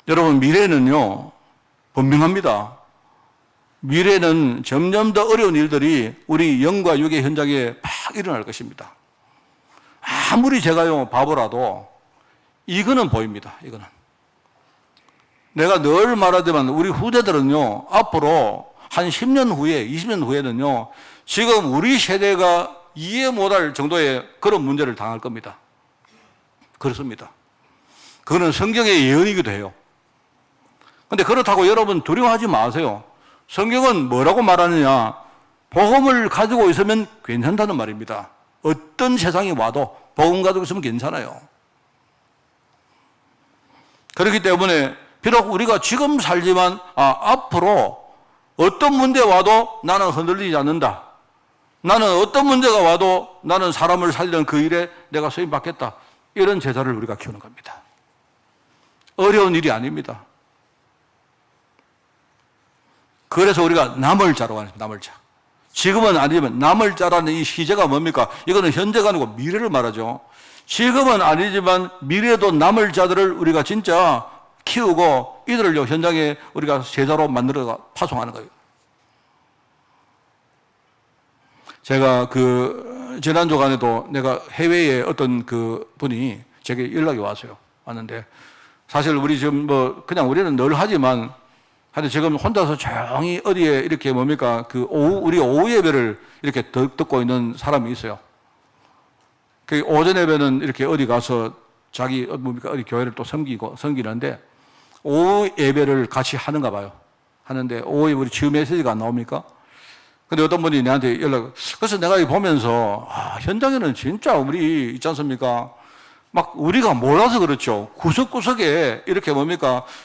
여러분, 미래는요, 분명합니다. 미래는 점점 더 어려운 일들이 우리 영과 육의 현장에 막 일어날 것입니다. 아무리 제가요, 바보라도 이거는 보입니다, 이거는. 내가 늘 말하지만 우리 후대들은요, 앞으로 한 10년 후에, 20년 후에는요, 지금 우리 세대가 이해 못할 정도의 그런 문제를 당할 겁니다. 그렇습니다. 그거는 성경의 예언이기도 해요. 근데 그렇다고 여러분 두려워하지 마세요. 성경은 뭐라고 말하느냐? 복음을 가지고 있으면 괜찮다는 말입니다. 어떤 세상이 와도 복음 가지고 있으면 괜찮아요. 그렇기 때문에 비록 우리가 지금 살지만 앞으로 어떤 문제 와도 나는 흔들리지 않는다. 나는 어떤 문제가 와도 나는 사람을 살리는 그 일에 내가 쓰임 받겠다. 이런 제자를 우리가 키우는 겁니다. 어려운 일이 아닙니다. 그래서 우리가 남을 자라고 하는 거예요. 남을 자. 지금은 아니지만 남을 자라는 이 시제가 뭡니까? 이거는 현재가 아니고 미래를 말하죠. 지금은 아니지만 미래에도 남을 자들을 우리가 진짜 키우고 이들을 현장에 우리가 제자로 만들어 파송하는 거예요. 제가 지난 주간에도 내가 해외에 어떤 분이 제게 연락이 왔는데 사실 우리 지금 그냥 우리는 늘 하지만 하여튼 지금 혼자서 조용히 어디에 이렇게 우리 오후 예배를 이렇게 듣고 있는 사람이 있어요. 그 오전 예배는 이렇게 어디 가서 자기 어디 교회를 또 섬기는데 오후 예배를 같이 하는가 봐요. 하는데 오후에 우리 지금 메시지가 안 나옵니까? 근데 어떤 분이 내한테 그래서 내가 보면서 현장에는 진짜 우리 있지 않습니까? 막 우리가 몰라서 그렇죠. 구석구석에 이렇게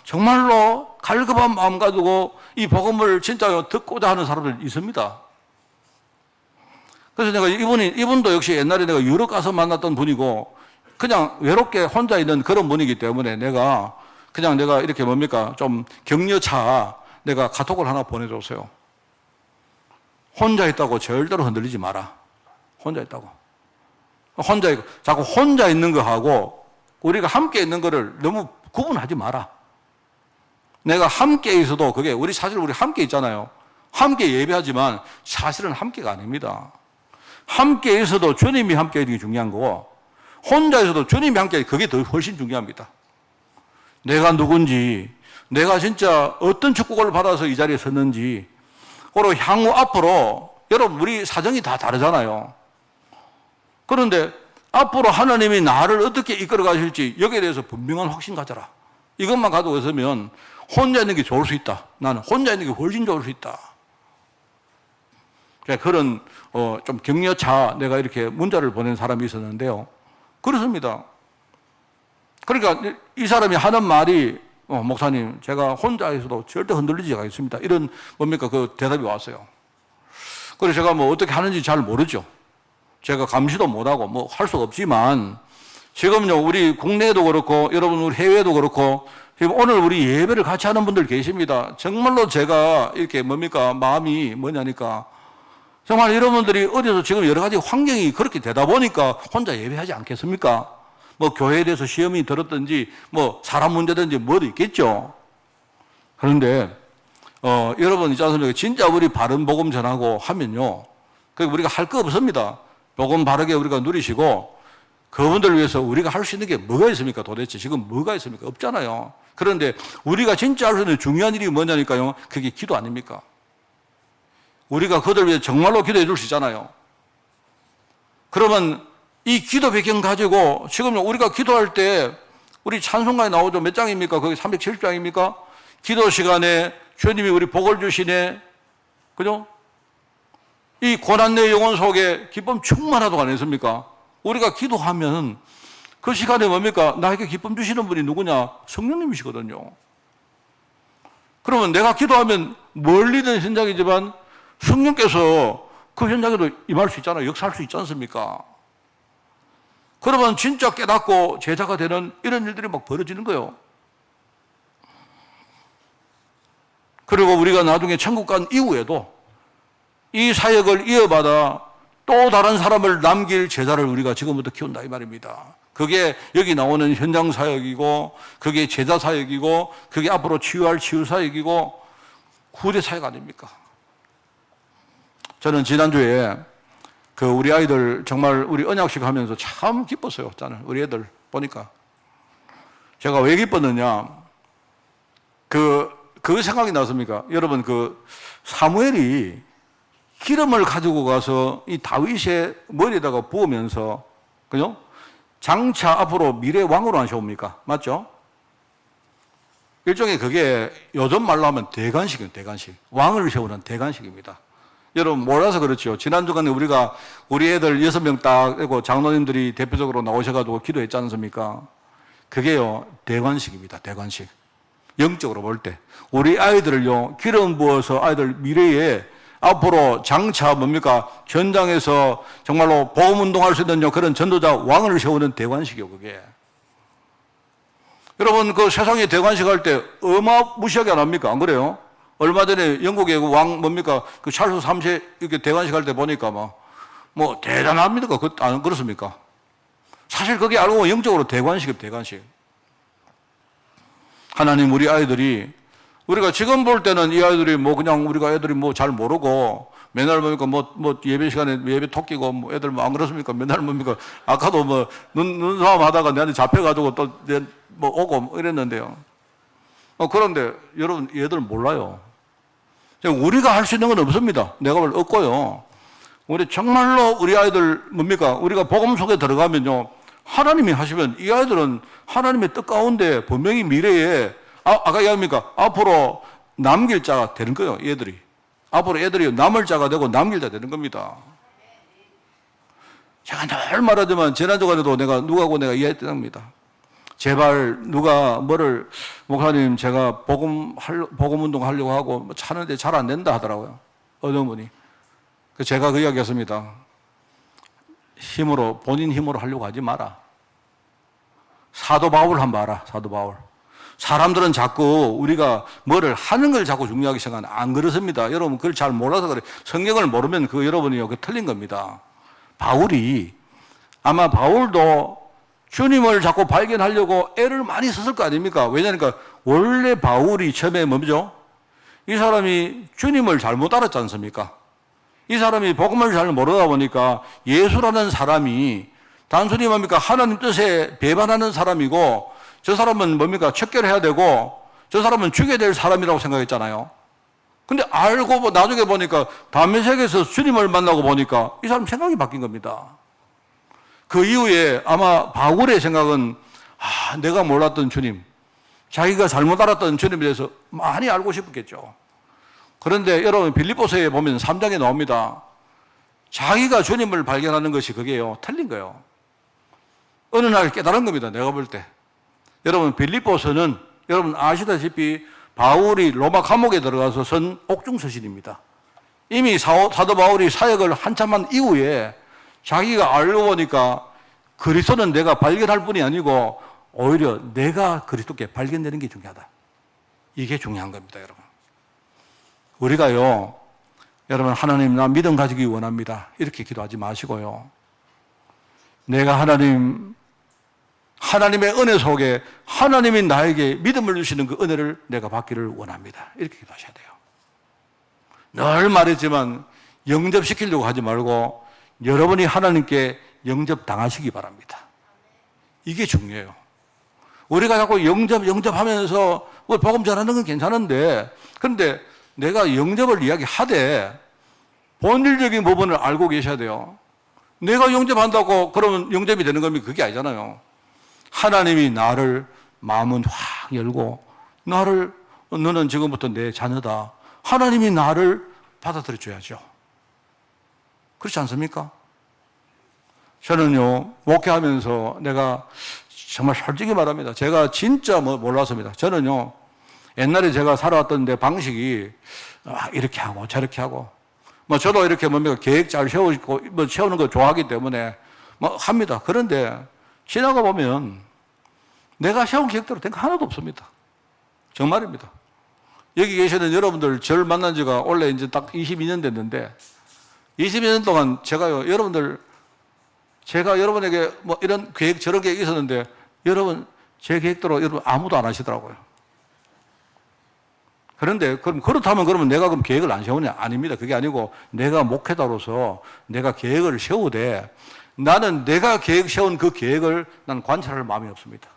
정말로 갈급한 마음 가지고 이 복음을 진짜 듣고자 하는 사람들 있습니다. 그래서 내가 이분도 역시 옛날에 내가 유럽 가서 만났던 분이고 그냥 외롭게 혼자 있는 그런 분이기 때문에 내가 이렇게 좀 격려차 내가 카톡을 하나 보내줬어요. 혼자 있다고 절대로 흔들리지 마라. 혼자 있다고. 자꾸 혼자 있는 거하고 우리가 함께 있는 거를 너무 구분하지 마라. 내가 함께 있어도 사실 우리 함께 있잖아요. 함께 예배하지만 사실은 함께가 아닙니다. 함께 있어도 주님이 함께 있는 게 중요한 거고 혼자 있어도 주님이 함께 있는 게 그게 훨씬 중요합니다. 내가 누군지, 내가 진짜 어떤 축복을 받아서 이 자리에 섰는지, 그리고 향후 앞으로 여러분 우리 사정이 다 다르잖아요. 그런데 앞으로 하나님이 나를 어떻게 이끌어 가실지 여기에 대해서 분명한 확신 가져라. 이것만 가지고 있으면 혼자 있는 게 좋을 수 있다. 나는 혼자 있는 게 훨씬 좋을 수 있다. 그런 좀 격려차 내가 이렇게 문자를 보낸 사람이 있었는데요. 그렇습니다. 그러니까 이 사람이 하는 말이 목사님 제가 혼자 있어도 절대 흔들리지 않겠습니다. 이런 대답이 왔어요. 그래서 제가 어떻게 하는지 잘 모르죠. 제가 감시도 못하고 할 수가 없지만 지금요 우리 국내에도 그렇고 여러분 우리 해외에도 그렇고 지금 오늘 우리 예배를 같이 하는 분들 계십니다. 정말로 제가 이렇게 마음이 뭐냐니까 정말 여러분들이 어디서 지금 여러 가지 환경이 그렇게 되다 보니까 혼자 예배하지 않겠습니까? 교회에 대해서 시험이 들었든지 사람 문제든지 뭐도 있겠죠. 그런데 여러분 있지 않습니까? 진짜 우리 바른 복음 전하고 하면요 우리가 할 거 없습니다. 복음 바르게 우리가 누리시고 그분들을 위해서 우리가 할 수 있는 게 뭐가 있습니까? 도대체 지금 뭐가 있습니까? 없잖아요. 그런데 우리가 진짜 할 수 있는 중요한 일이 뭐냐니까요. 그게 기도 아닙니까? 우리가 그들 위해 정말로 기도해 줄 수 있잖아요. 그러면 이 기도 배경 가지고 지금 우리가 기도할 때 우리 찬송가에 나오죠. 몇 장입니까? 거기 370장입니까? 기도 시간에 주님이 우리 복을 주시네. 그죠? 이 고난의 영혼 속에 기쁨 충만하도록 안 했습니까? 우리가 기도하면 그 시간에 나에게 기쁨 주시는 분이 누구냐? 성령님이시거든요. 그러면 내가 기도하면 멀리든 현장이지만 성령께서 그 현장에도 임할 수 있잖아요. 역사할 수 있지 않습니까? 그러면 진짜 깨닫고 제자가 되는 이런 일들이 벌어지는 거예요. 그리고 우리가 나중에 천국 간 이후에도 이 사역을 이어받아 또 다른 사람을 남길 제자를 우리가 지금부터 키운다 이 말입니다. 그게 여기 나오는 현장 사역이고 그게 제자 사역이고 그게 앞으로 치유할 치유 사역이고 후대 사역 아닙니까? 저는 지난주에 우리 아이들 정말 우리 언약식 하면서 참 기뻤어요. 저는 우리 애들 보니까. 제가 왜 기뻤느냐. 그 생각이 났습니까? 여러분, 그 사무엘이 기름을 가지고 가서 이 다윗의 머리에다가 부으면서, 그죠? 장차 앞으로 미래 왕으로 하셔옵니까? 맞죠? 일종의 그게 요즘 말로 하면 대관식이에요, 대관식. 왕을 세우는 대관식입니다. 여러분, 몰라서 그렇죠. 지난주간에 우리가 우리 애들 6명 딱, 그리고 장로님들이 대표적으로 나오셔가지고 기도했지 않습니까? 그게요, 대관식입니다, 대관식. 영적으로 볼 때. 우리 아이들을요, 기름 부어서 아이들 미래에 앞으로 장차 뭡니까? 전장에서 정말로 복음 운동할 수 있는 그런 전도자 왕을 세우는 대관식이요, 그게. 여러분, 그 세상에 대관식 할 때 어마무시하게 안 합니까? 안 그래요? 얼마 전에 영국의 그 왕 뭡니까? 그 찰스 3세 이렇게 대관식 할 때 보니까 뭐 대단합니까? 안 그렇습니까? 사실 그게 알고 보면 영적으로 대관식이에요, 대관식. 하나님, 우리 아이들이, 우리가 지금 볼 때는 이 아이들이 뭐 그냥 우리가 애들이 뭐 잘 모르고 맨날 뭡니까 뭐 예배 시간에 예배 토끼고 뭐 애들 뭐 안 그렇습니까? 맨날 뭡니까? 아까도 뭐 눈싸움 하다가 내한테 잡혀가지고 또 뭐 오고 뭐 이랬는데요. 그런데 여러분, 얘들 몰라요. 우리가 할 수 있는 건 없습니다. 내가 볼 없고요. 우리 정말로 우리 아이들 뭡니까? 우리가 복음 속에 들어가면요, 하나님이 하시면 이 아이들은 하나님의 뜻 가운데 분명히 미래에 아까 얘기합니까? 앞으로 남길 자가 되는 거예요, 얘들이. 앞으로 애들이 남을 자가 되고 남길 자가 되는 겁니다. 제가 늘 말하지만 지난주간에도 누가하고 내가 이야기했답니다. 제발 누가 목사님 제가 복음 운동 하려고 하고 차는데 잘 안 된다 하더라고요. 어느 분이. 제가 그 이야기 했습니다. 본인 힘으로 하려고 하지 마라. 사도 바울 한번 봐라, 사도 바울. 사람들은 자꾸 우리가 뭐를 하는 걸 자꾸 중요하게 생각하는, 안 그렇습니다. 여러분, 그걸 잘 몰라서 그래. 성경을 모르면 여러분이요, 틀린 겁니다. 아마 바울도 주님을 자꾸 발견하려고 애를 많이 썼을 거 아닙니까? 왜냐니까 원래 바울이 처음에 뭐죠? 이 사람이 주님을 잘못 알았지 않습니까? 이 사람이 복음을 잘 모르다 보니까 예수라는 사람이 단순히 뭡니까? 하나님 뜻에 배반하는 사람이고, 저 사람은 뭡니까? 척결해야 되고, 저 사람은 죽여야 될 사람이라고 생각했잖아요. 근데 알고 나중에 보니까 담메색에서 주님을 만나고 보니까 이 사람 생각이 바뀐 겁니다. 그 이후에 아마 바울의 생각은 내가 몰랐던 주님, 자기가 잘못 알았던 주님에 대해서 많이 알고 싶었겠죠. 그런데 여러분, 빌립보서에 보면 3장에 나옵니다. 자기가 주님을 발견하는 것이 그게요, 틀린 거예요. 어느 날 깨달은 겁니다, 내가 볼 때. 여러분, 빌립보서는 여러분 아시다시피 바울이 로마 감옥에 들어가서 쓴 옥중서신입니다. 이미 사도 바울이 사역을 한참 한 이후에 자기가 알고 보니까 그리스도는 내가 발견할 뿐이 아니고 오히려 내가 그리스도께 발견되는 게 중요하다. 이게 중요한 겁니다, 여러분. 우리가요, 여러분, 하나님 나 믿음 가지기 원합니다, 이렇게 기도하지 마시고요. 내가 하나님의 은혜 속에 하나님이 나에게 믿음을 주시는 그 은혜를 내가 받기를 원합니다, 이렇게 기도하셔야 돼요. 늘 말했지만 영접시키려고 하지 말고 여러분이 하나님께 영접당하시기 바랍니다. 이게 중요해요. 우리가 자꾸 영접하면서 복음 전하는 건 괜찮은데, 그런데 내가 영접을 이야기하되 본질적인 부분을 알고 계셔야 돼요. 내가 영접한다고 그러면 영접이 되는 겁니까? 그게 아니잖아요. 하나님이 나를 마음은 확 열고 너는 지금부터 내 자녀다. 하나님이 나를 받아들여 줘야죠. 그렇지 않습니까? 저는요, 목회하면서 내가 정말 솔직히 말합니다. 제가 진짜 몰랐습니다. 저는요, 옛날에 제가 살아왔던 데 방식이 이렇게 하고 저렇게 하고, 저도 이렇게 계획 잘 세우는 거 좋아하기 때문에 합니다. 그런데 지나가 보면 내가 세운 계획대로 된 거 하나도 없습니다. 정말입니다. 여기 계시는 여러분들, 저를 만난 지가 원래 이제 딱 22년 됐는데, 22년 동안 제가 여러분에게 이런 계획, 저런 계획이 있었는데, 여러분, 제 계획대로 여러분 아무도 안 하시더라고요. 그런데, 그러면 내가 그럼 계획을 안 세우냐? 아닙니다. 그게 아니고, 내가 목회자로서 내가 계획을 세우되, 나는 내가 세운 그 계획을 난 관찰할 마음이 없습니다.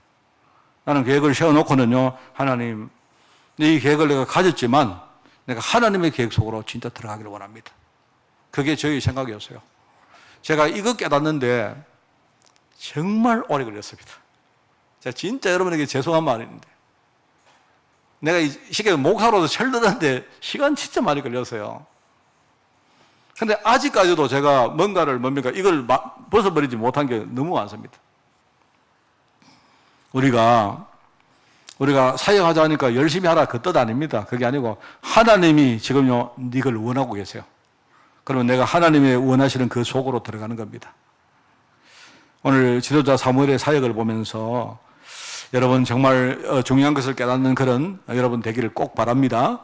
나는 계획을 세워놓고는요, 하나님, 이 계획을 내가 가졌지만 내가 하나님의 계획 속으로 진짜 들어가기를 원합니다. 그게 저희 생각이었어요. 제가 이거 깨닫는데 정말 오래 걸렸습니다. 제가 진짜 여러분에게 죄송한 말인데, 내가 쉽게 목사로서 철드는데 시간 진짜 많이 걸렸어요. 근데 아직까지도 제가 뭔가를 이걸 벗어버리지 못한 게 너무 많습니다. 우리가 사역하자 하니까 열심히 하라 그 뜻 아닙니다. 그게 아니고 하나님이 지금요 이걸 원하고 계세요. 그러면 내가 하나님의 원하시는 그 속으로 들어가는 겁니다. 오늘 지도자 사무엘의 사역을 보면서 여러분 정말 중요한 것을 깨닫는 그런 여러분 되기를 꼭 바랍니다.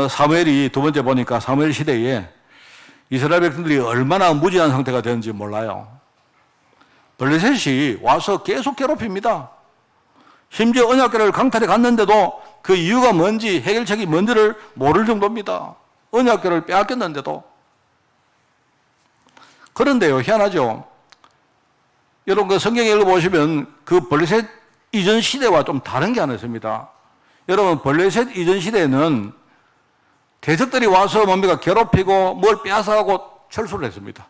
사무엘이 두 번째 보니까 사무엘 시대에 이스라엘 백성들이 얼마나 무지한 상태가 되는지 몰라요. 블레셋이 와서 계속 괴롭힙니다. 심지어 언약궤를 강탈해 갔는데도 그 이유가 뭔지, 해결책이 뭔지를 모를 정도입니다. 언약궤를 빼앗겼는데도. 그런데요, 희한하죠. 여러분 그 성경에 읽어보시면 그 블레셋 이전 시대와 좀 다른 게 하나 있습니다. 여러분 블레셋 이전 시대에는 대적들이 와서 괴롭히고 뭘 빼앗아가고 철수를 했습니다.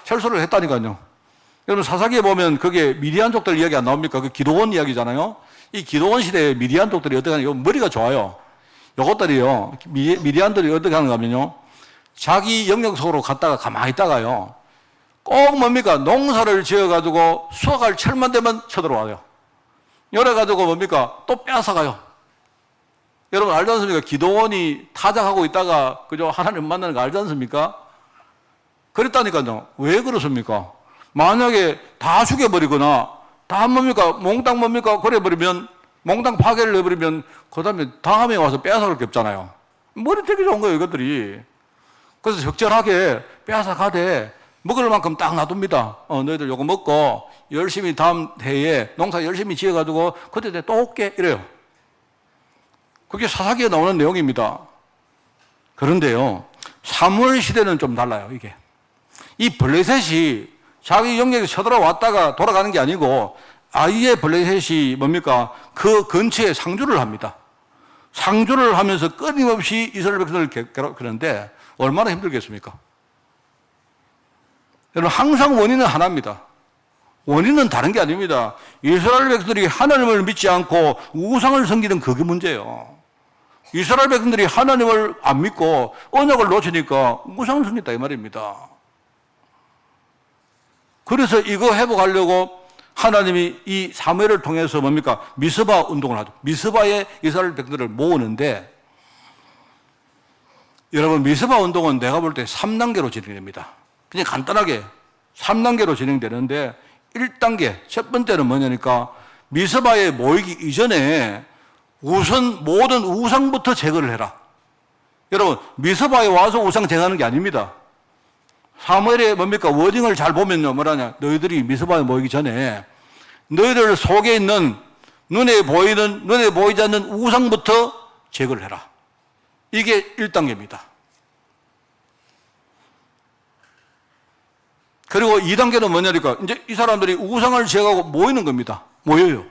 철수를 했다니까요. 여러분 사사기에 보면 그게 미디안족들 이야기 안 나옵니까? 그 기도원 이야기잖아요. 이 기도원 시대에 미디안족들이 어떻게 하냐? 머리가 좋아요. 요것들이요. 미디안들이 어떻게 하는가 하면요. 자기 영역 속으로 갔다가 가만히 있다가요. 꼭 농사를 지어가지고 수확할 철만 되면 쳐들어와요. 이래가지고 또 빼앗아가요. 여러분 알지 않습니까? 기도원이 타작하고 있다가 그저 하나님 만나는 거 알지 않습니까? 그랬다니까요. 왜 그렇습니까? 만약에 다 죽여버리거나 다 몽땅 그래버리면 몽땅 파괴를 해버리면 그 다음에 와서 빼앗아갈 게 없잖아요. 머리 되게 좋은 거예요 이것들이. 그래서 적절하게 빼앗아가되 먹을 만큼 딱 놔둡니다. 너희들 요거 먹고 열심히 다음 해에 농사 열심히 지어가지고 그때 또 올게 이래요. 그게 사사기에 나오는 내용입니다. 그런데요, 사무엘 시대는 좀 달라요. 이게 이 블레셋이 자기 영역에 쳐들어왔다가 돌아가는 게 아니고 아예 블레셋이 그 근처에 상주를 합니다. 상주를 하면서 끊임없이 이스라엘 백성을 괴롭히는데 얼마나 힘들겠습니까? 여러분 항상 원인은 하나입니다. 원인은 다른 게 아닙니다. 이스라엘 백성들이 하나님을 믿지 않고 우상을 섬기는 그게 문제예요. 이스라엘 백성들이 하나님을 안 믿고 언약을 놓치니까 우상을 섬겼다 이 말입니다. 그래서 이거 회복하려고 하나님이 이 사무엘을 통해서 미스바 운동을 하죠. 미스바에 이스라엘 백성들을 모으는데, 여러분 미스바 운동은 내가 볼 때 3단계로 진행됩니다. 그냥 간단하게 3단계로 진행되는데 1단계 첫 번째는 뭐냐니까 미스바에 모이기 이전에 우선 모든 우상부터 제거를 해라. 여러분 미스바에 와서 우상 제거하는 게 아닙니다. 사무엘의 워딩을 잘 보면요 뭐라냐, 너희들이 미스바에 모이기 전에 너희들 속에 있는 눈에 보이지 않는 우상부터 제거를 해라. 이게 1단계입니다. 그리고 2단계는 뭐냐니까 이제 이 사람들이 우상을 제거하고 모이는 겁니다. 모여요.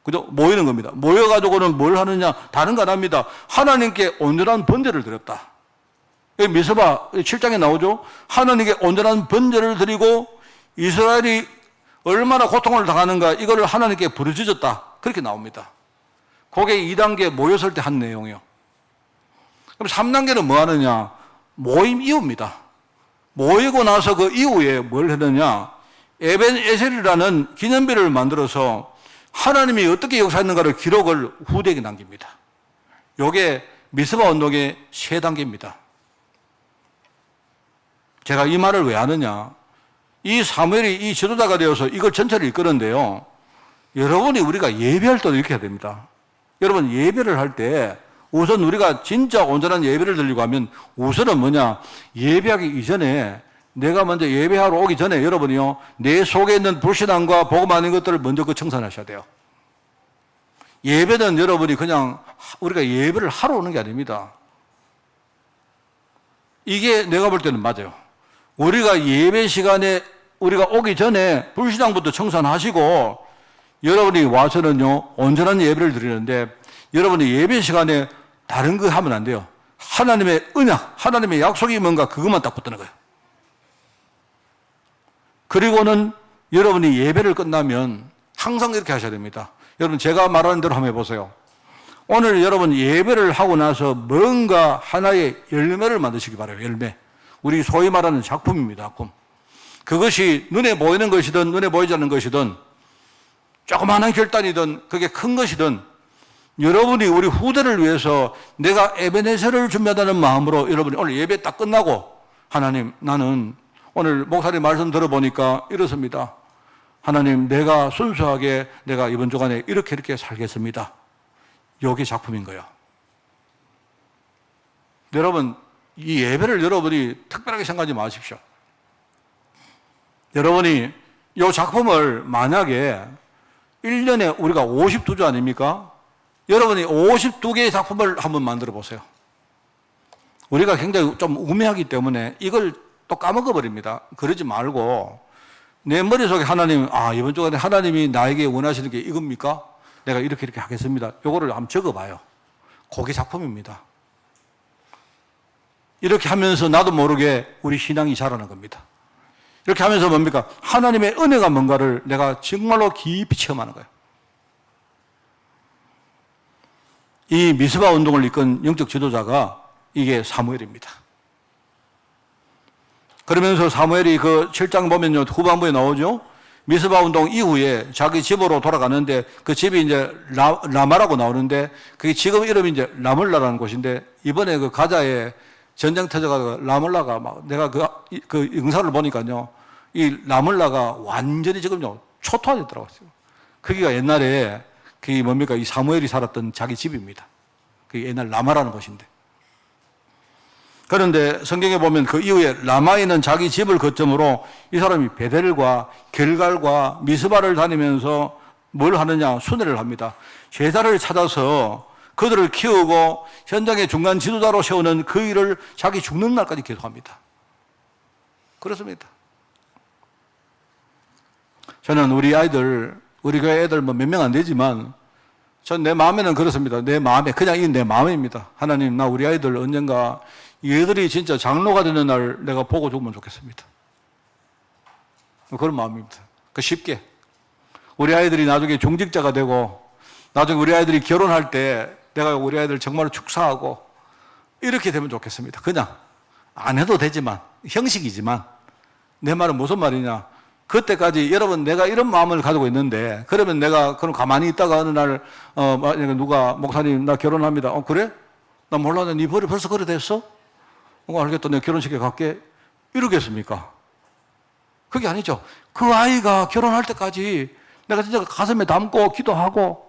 그죠? 모이는 겁니다. 모여가지고는 뭘 하느냐? 다른 거 안 합니다. 하나님께 온전한 번제를 드렸다. 미스바 7장에 나오죠? 하나님께 온전한 번제를 드리고 이스라엘이 얼마나 고통을 당하는가 이거를 하나님께 부르짖었다. 그렇게 나옵니다. 그게 2단계 모였을 때 한 내용이에요. 그럼 3단계는 뭐 하느냐? 모임 이후입니다. 모이고 나서 그 이후에 뭘 했느냐? 에벤에셀이라는 기념비를 만들어서 하나님이 어떻게 역사했는가를 기록을 후대에게 남깁니다. 이게 미스바 운동의 3단계입니다. 제가 이 말을 왜 하느냐? 이 사무엘이 이 지도자가 되어서 이걸 전체를 이끄는데요. 여러분이 우리가 예배할 때도 이렇게 해야 됩니다. 여러분 예배를 할 때 우선 우리가 진짜 온전한 예배를 드리려고 하면 우선은 뭐냐? 예배하기 이전에 내가 먼저 예배하러 오기 전에 여러분이요, 내 속에 있는 불신앙과 복음 아닌 것들을 먼저 청산하셔야 돼요. 예배는 여러분이 그냥 우리가 예배를 하러 오는 게 아닙니다. 이게 내가 볼 때는 맞아요. 우리가 예배 시간에 우리가 오기 전에 불신앙부터 청산하시고 여러분이 와서는요, 온전한 예배를 드리는데 여러분이 예배 시간에 다른 거 하면 안 돼요. 하나님의 언약, 하나님의 약속이 뭔가 그것만 딱 붙드는 거예요. 그리고는 여러분이 예배를 끝나면 항상 이렇게 하셔야 됩니다. 여러분, 제가 말하는 대로 한번 해보세요. 오늘 여러분 예배를 하고 나서 뭔가 하나의 열매를 만드시기 바라요. 열매. 우리 소위 말하는 작품입니다. 작품. 그것이 눈에 보이는 것이든 눈에 보이지 않는 것이든 조그마한 결단이든 그게 큰 것이든 여러분이 우리 후대를 위해서 내가 에베네셀을 준비하다는 마음으로 여러분이 오늘 예배 딱 끝나고 하나님, 나는 오늘 목사님 말씀 들어보니까 이렇습니다. 하나님, 내가 순수하게 내가 이번 주간에 이렇게 살겠습니다. 이게 작품인 거예요. 여러분, 이 예배를 여러분이 특별하게 생각하지 마십시오. 여러분이 이 작품을 만약에 1년에 우리가 52주 아닙니까? 여러분이 52개의 작품을 한번 만들어 보세요. 우리가 굉장히 좀 우매하기 때문에 이걸 또 까먹어 버립니다. 그러지 말고 내 머릿속에 하나님, 이번 주간에 하나님이 나에게 원하시는 게 이겁니까? 내가 이렇게 하겠습니다. 요거를 한번 적어봐요. 그게 작품입니다. 이렇게 하면서 나도 모르게 우리 신앙이 자라는 겁니다. 이렇게 하면서 뭡니까? 하나님의 은혜가 뭔가를 내가 정말로 깊이 체험하는 거예요. 이 미스바 운동을 이끈 영적 지도자가 이게 사무엘입니다. 그러면서 사무엘이 그 7장 보면요, 후반부에 나오죠. 미스바 운동 이후에 자기 집으로 돌아가는데 그 집이 이제 라마라고 나오는데 그게 지금 이름이 이제 라물라라는 곳인데 이번에 그 가자에 전쟁 터져가 라물라가 막 내가 그 영상을 보니까요, 이 라물라가 완전히 지금요 초토화됐더라고요. 거기가 옛날에 그게 뭡니까? 이 사무엘이 살았던 자기 집입니다. 그게 옛날 라마라는 곳인데. 그런데 성경에 보면 그 이후에 라마에 있는 자기 집을 거점으로 이 사람이 베델과 길갈과 미스바를 다니면서 뭘 하느냐? 순회를 합니다. 제자를 찾아서 그들을 키우고 현장의 중간 지도자로 세우는 그 일을 자기 죽는 날까지 계속합니다. 그렇습니다. 저는 우리 아이들, 우리 교회 애들 뭐 몇 명 안 되지만 전 내 마음에는 그렇습니다. 내 마음에, 그냥 이 내 마음입니다. 하나님, 나 우리 아이들 언젠가 얘들이 진짜 장로가 되는 날 내가 보고 죽으면 좋겠습니다. 그런 마음입니다. 그 쉽게. 우리 아이들이 나중에 중직자가 되고 나중에 우리 아이들이 결혼할 때 내가 우리 아이들 정말 축사하고 이렇게 되면 좋겠습니다. 그냥 안 해도 되지만, 형식이지만 내 말은 무슨 말이냐? 그때까지 여러분 내가 이런 마음을 가지고 있는데 그러면 내가 그럼 가만히 있다가 어느 날 만약에 누가 목사님 나 결혼합니다. 그래? 나 몰라. 네 벌이 벌써 그래 됐어? 알겠다. 내가 결혼식에 갈게. 이러겠습니까? 그게 아니죠. 그 아이가 결혼할 때까지 내가 진짜 가슴에 담고 기도하고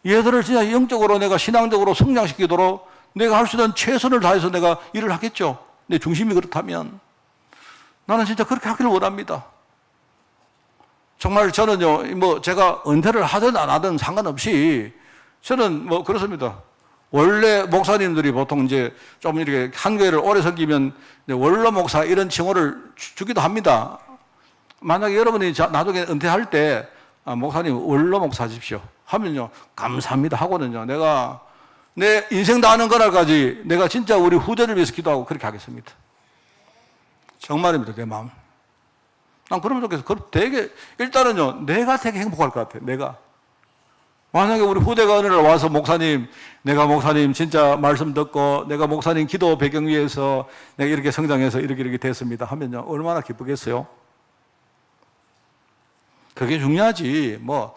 얘들을 진짜 영적으로 내가 신앙적으로 성장시키도록 내가 할 수 있는 최선을 다해서 내가 일을 하겠죠. 내 중심이 그렇다면 나는 진짜 그렇게 하기를 원합니다. 정말 저는요, 뭐 제가 은퇴를 하든 안 하든 상관없이 저는 뭐 그렇습니다. 원래 목사님들이 보통 이제 좀 이렇게 한 교회를 오래 섬기면 원로 목사 이런 칭호를 주기도 합니다. 만약에 여러분이 나중에 은퇴할 때 목사님 원로 목사 하십시오 하면요, 감사합니다 하고는요, 내가 내 인생 다 하는 그날까지 내가 진짜 우리 후대를 위해서 기도하고 그렇게 하겠습니다. 정말입니다. 내 마음. 난 그러면 좋겠어. 되게, 일단은요, 내가 되게 행복할 것 같아요. 내가. 만약에 우리 후대가 어느 날 와서 목사님, 내가 목사님 진짜 말씀 듣고 내가 목사님 기도 배경 위에서 내가 이렇게 성장해서 이렇게 됐습니다 하면요, 얼마나 기쁘겠어요? 그게 중요하지. 뭐,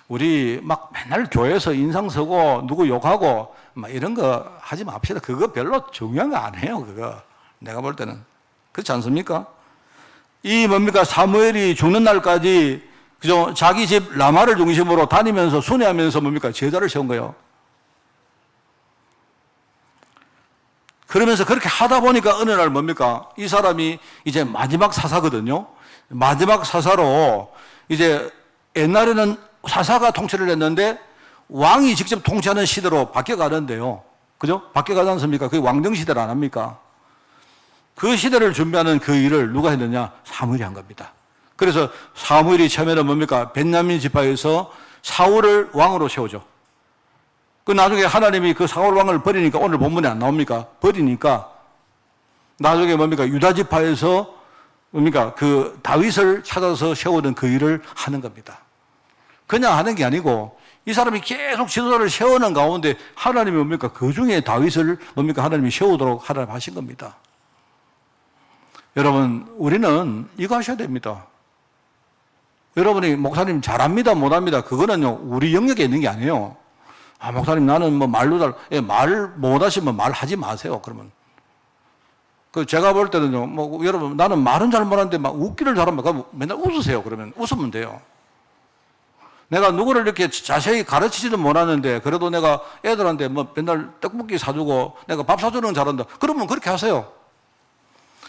우리 막 맨날 교회에서 인상 쓰고 누구 욕하고 막 이런 거 하지 맙시다. 그거 별로 중요한 거 아니에요. 그거. 내가 볼 때는. 그렇지 않습니까? 이 뭡니까? 사무엘이 죽는 날까지 그죠? 자기 집 라마를 중심으로 다니면서 순회하면서 뭡니까? 제자를 세운 거예요. 그러면서 그렇게 하다 보니까 어느 날 뭡니까? 이 사람이 이제 마지막 사사거든요. 마지막 사사로 이제 옛날에는 사사가 통치를 했는데 왕이 직접 통치하는 시대로 바뀌어가는데요. 그죠? 바뀌어가지 않습니까? 그게 왕정시대를 안 합니까? 그 시대를 준비하는 그 일을 누가 했느냐? 사무엘이 한 겁니다. 그래서 사무엘이 처음에는 뭡니까? 벤야민 지파에서 사울을 왕으로 세우죠. 그 나중에 하나님이 그 사울 왕을 버리니까 오늘 본문에 안 나옵니까? 버리니까 나중에 뭡니까? 유다 지파에서 뭡니까? 그 다윗을 찾아서 세우는 그 일을 하는 겁니다. 그냥 하는 게 아니고 이 사람이 계속 지도자를 세우는 가운데 하나님이 뭡니까? 그 중에 다윗을 뭡니까? 하나님이 세우도록 하나님 하신 겁니다. 여러분, 우리는 이거 하셔야 됩니다. 여러분이 목사님 잘합니다, 못합니다. 그거는요, 우리 영역에 있는 게 아니에요. 아, 목사님 나는 뭐 말로 말 못하시면 말하지 마세요, 그러면. 그 제가 볼 때는요, 뭐 여러분 나는 말은 잘 못하는데 막 웃기를 잘하면 그럼 맨날 웃으세요. 그러면 웃으면 돼요. 내가 누구를 이렇게 자세히 가르치지는 못하는데 그래도 내가 애들한테 뭐 맨날 떡볶이 사주고 내가 밥 사주는 건 잘한다. 그러면 그렇게 하세요.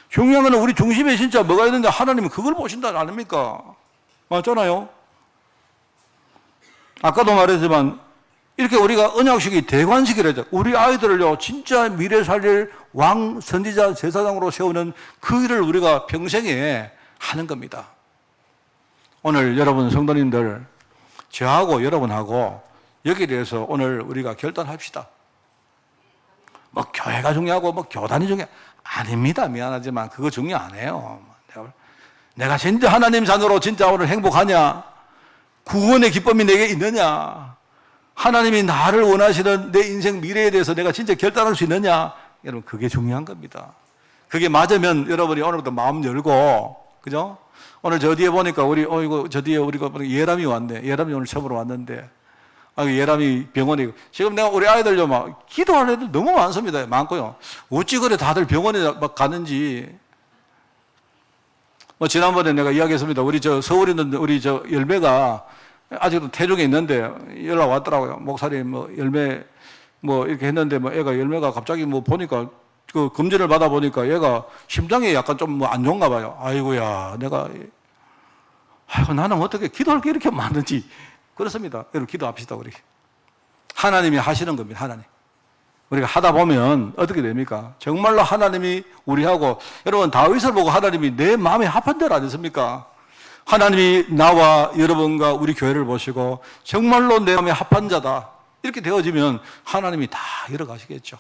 중요한 건 우리 중심에 진짜 뭐가 있는데 하나님은 그걸 보신다 아닙니까? 맞잖아요. 아까도 말했지만 이렇게 우리가 언약식이 대관식이라죠. 우리 아이들을요 진짜 미래 살릴 왕, 선지자, 제사장으로 세우는 그 일을 우리가 평생에 하는 겁니다. 오늘 여러분 성도님들 저하고 여러분하고 여기에 대해서 오늘 우리가 결단합시다. 뭐 교회가 중요하고 뭐 교단이 중요 아닙니다. 미안하지만 그거 중요 안 해요. 내가 진짜 하나님 자녀로 진짜 오늘 행복하냐? 구원의 기쁨이 내게 있느냐? 하나님이 나를 원하시는 내 인생 미래에 대해서 내가 진짜 결단할 수 있느냐? 여러분 그게 중요한 겁니다. 그게 맞으면 여러분이 오늘부터 마음 열고 그죠? 오늘 저 뒤에 보니까 이거 저 뒤에 우리가 예람이 왔네. 예람이 오늘 처음으로 왔는데 예람이 병원에 지금 내가 우리 아이들요 막 기도할 애들 너무 많습니다. 많고요. 어찌 그래 다들 병원에 막 가는지. 뭐 지난번에 내가 이야기했습니다. 우리 저 서울에 있는 우리 저 열매가 아직도 태중에 있는데 연락 왔더라고요. 목사님 뭐 열매 뭐 이렇게 했는데 뭐 애가 열매가 갑자기 뭐 보니까 그 검진을 받아 보니까 얘가 심장이 약간 좀 뭐 안 좋은가 봐요. 아이고야 나는 어떻게 기도할 게 이렇게 많은지 그렇습니다. 여러분 기도합시다 우리. 하나님이 하시는 겁니다. 하나님. 우리가 하다 보면 어떻게 됩니까? 정말로 하나님이 우리하고 여러분 다윗을 보고 하나님이 내 마음에 합한 대로 아니습니까? 하나님이 나와 여러분과 우리 교회를 보시고 정말로 내 마음에 합한 자다 이렇게 되어지면 하나님이 다 열어가시겠죠.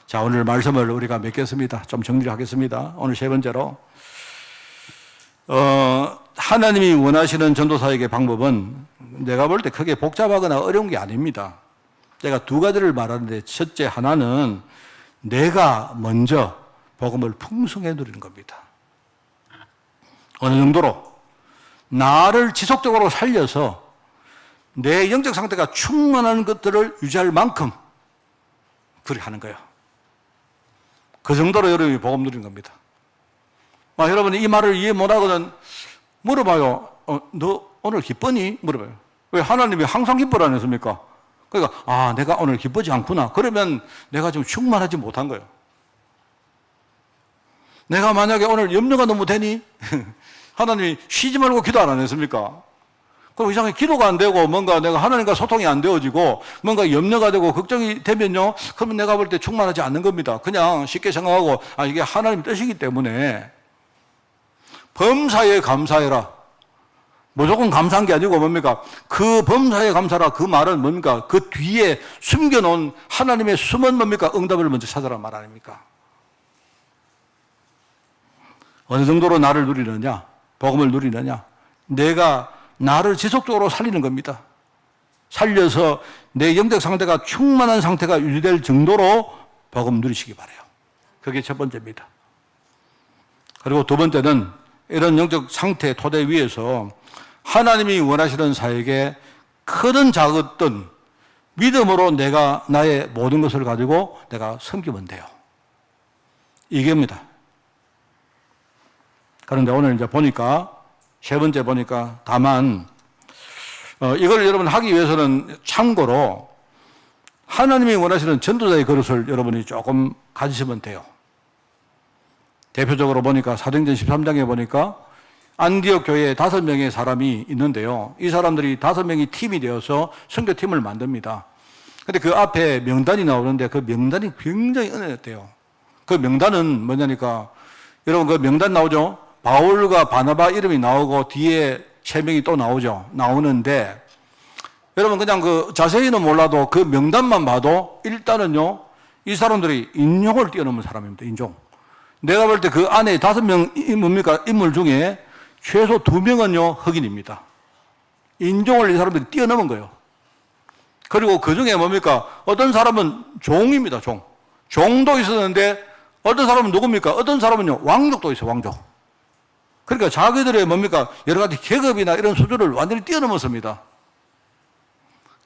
자, 오늘 말씀을 우리가 맺겠습니다. 좀 정리를 하겠습니다. 오늘 세 번째로 하나님이 원하시는 전도사에게 방법은 내가 볼 때 크게 복잡하거나 어려운 게 아닙니다. 제가 두 가지를 말하는데 첫째 하나는 내가 먼저 복음을 풍성히 누리는 겁니다. 어느 정도로 나를 지속적으로 살려서 내 영적 상태가 충만한 것들을 유지할 만큼 그렇게 하는 거예요. 그 정도로 여러분이 복음 누리는 겁니다. 여러분이 이 말을 이해 못하거든 물어봐요. 너 오늘 기쁘니? 물어봐요. 왜 하나님이 항상 기뻐라 안 했습니까? 그러니까 내가 오늘 기쁘지 않구나. 그러면 내가 좀 충만하지 못한 거예요. 내가 만약에 오늘 염려가 너무 되니? 하나님이 쉬지 말고 기도 안 했습니까? 그럼 이상하게 기도가 안 되고 뭔가 내가 하나님과 소통이 안 되어지고 뭔가 염려가 되고 걱정이 되면요. 그러면 내가 볼 때 충만하지 않는 겁니다. 그냥 쉽게 생각하고 이게 하나님 뜻이기 때문에 범사에 감사해라. 무조건 감사한 게 아니고 뭡니까? 그 범사에 감사라 그 말은 뭡니까? 그 뒤에 숨겨놓은 하나님의 숨은 뭡니까? 응답을 먼저 찾아라 말 아닙니까? 어느 정도로 나를 누리느냐? 복음을 누리느냐? 내가 나를 지속적으로 살리는 겁니다. 살려서 내 영적 상태가 충만한 상태가 유지될 정도로 복음 누리시기 바라요. 그게 첫 번째입니다. 그리고 두 번째는 이런 영적 상태 토대 위에서 하나님이 원하시는 사에게 크든 작든 믿음으로 내가 나의 모든 것을 가지고 내가 섬기면 돼요. 이게입니다. 그런데 오늘 이제 보니까 세 번째 보니까 다만 이걸 여러분 하기 위해서는 참고로 하나님이 원하시는 전도자의 그릇을 여러분이 조금 가지시면 돼요. 대표적으로 보니까 사도행전 13장에 보니까 안디옥 교회에 5명의 사람이 있는데요. 이 사람들이 5명이 팀이 되어서 선교팀을 만듭니다. 근데 그 앞에 명단이 나오는데 그 명단이 굉장히 은혜였대요. 그 명단은 뭐냐니까 여러분 그 명단 나오죠? 바울과 바나바 이름이 나오고 뒤에 7명이 또 나오는데, 여러분 그냥 그 자세히는 몰라도 그 명단만 봐도 일단은요, 이 사람들이 인종을 뛰어넘은 사람입니다. 인종. 내가 볼 때 그 안에 5명 뭡니까? 인물 중에 최소 2명은요, 흑인입니다. 인종을 이 사람들이 뛰어넘은 거예요. 그리고 그 중에 뭡니까? 어떤 사람은 종입니다, 종. 종도 있었는데, 어떤 사람은 누굽니까? 어떤 사람은요, 왕족도 있어요, 왕족. 그러니까 자기들의 뭡니까? 여러 가지 계급이나 이런 수준을 완전히 뛰어넘었습니다.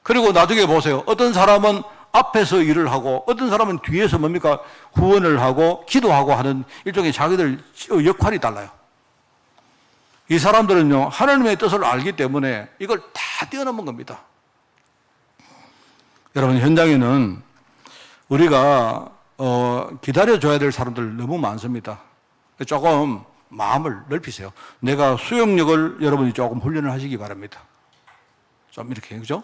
그리고 나중에 보세요. 어떤 사람은 앞에서 일을 하고, 어떤 사람은 뒤에서 뭡니까? 후원을 하고, 기도하고 하는 일종의 자기들 역할이 달라요. 이 사람들은요, 하나님의 뜻을 알기 때문에 이걸 다 뛰어넘은 겁니다. 여러분, 현장에는 우리가 기다려줘야 될 사람들 너무 많습니다. 조금 마음을 넓히세요. 내가 수용력을 여러분이 조금 훈련을 하시기 바랍니다. 좀 이렇게, 그죠?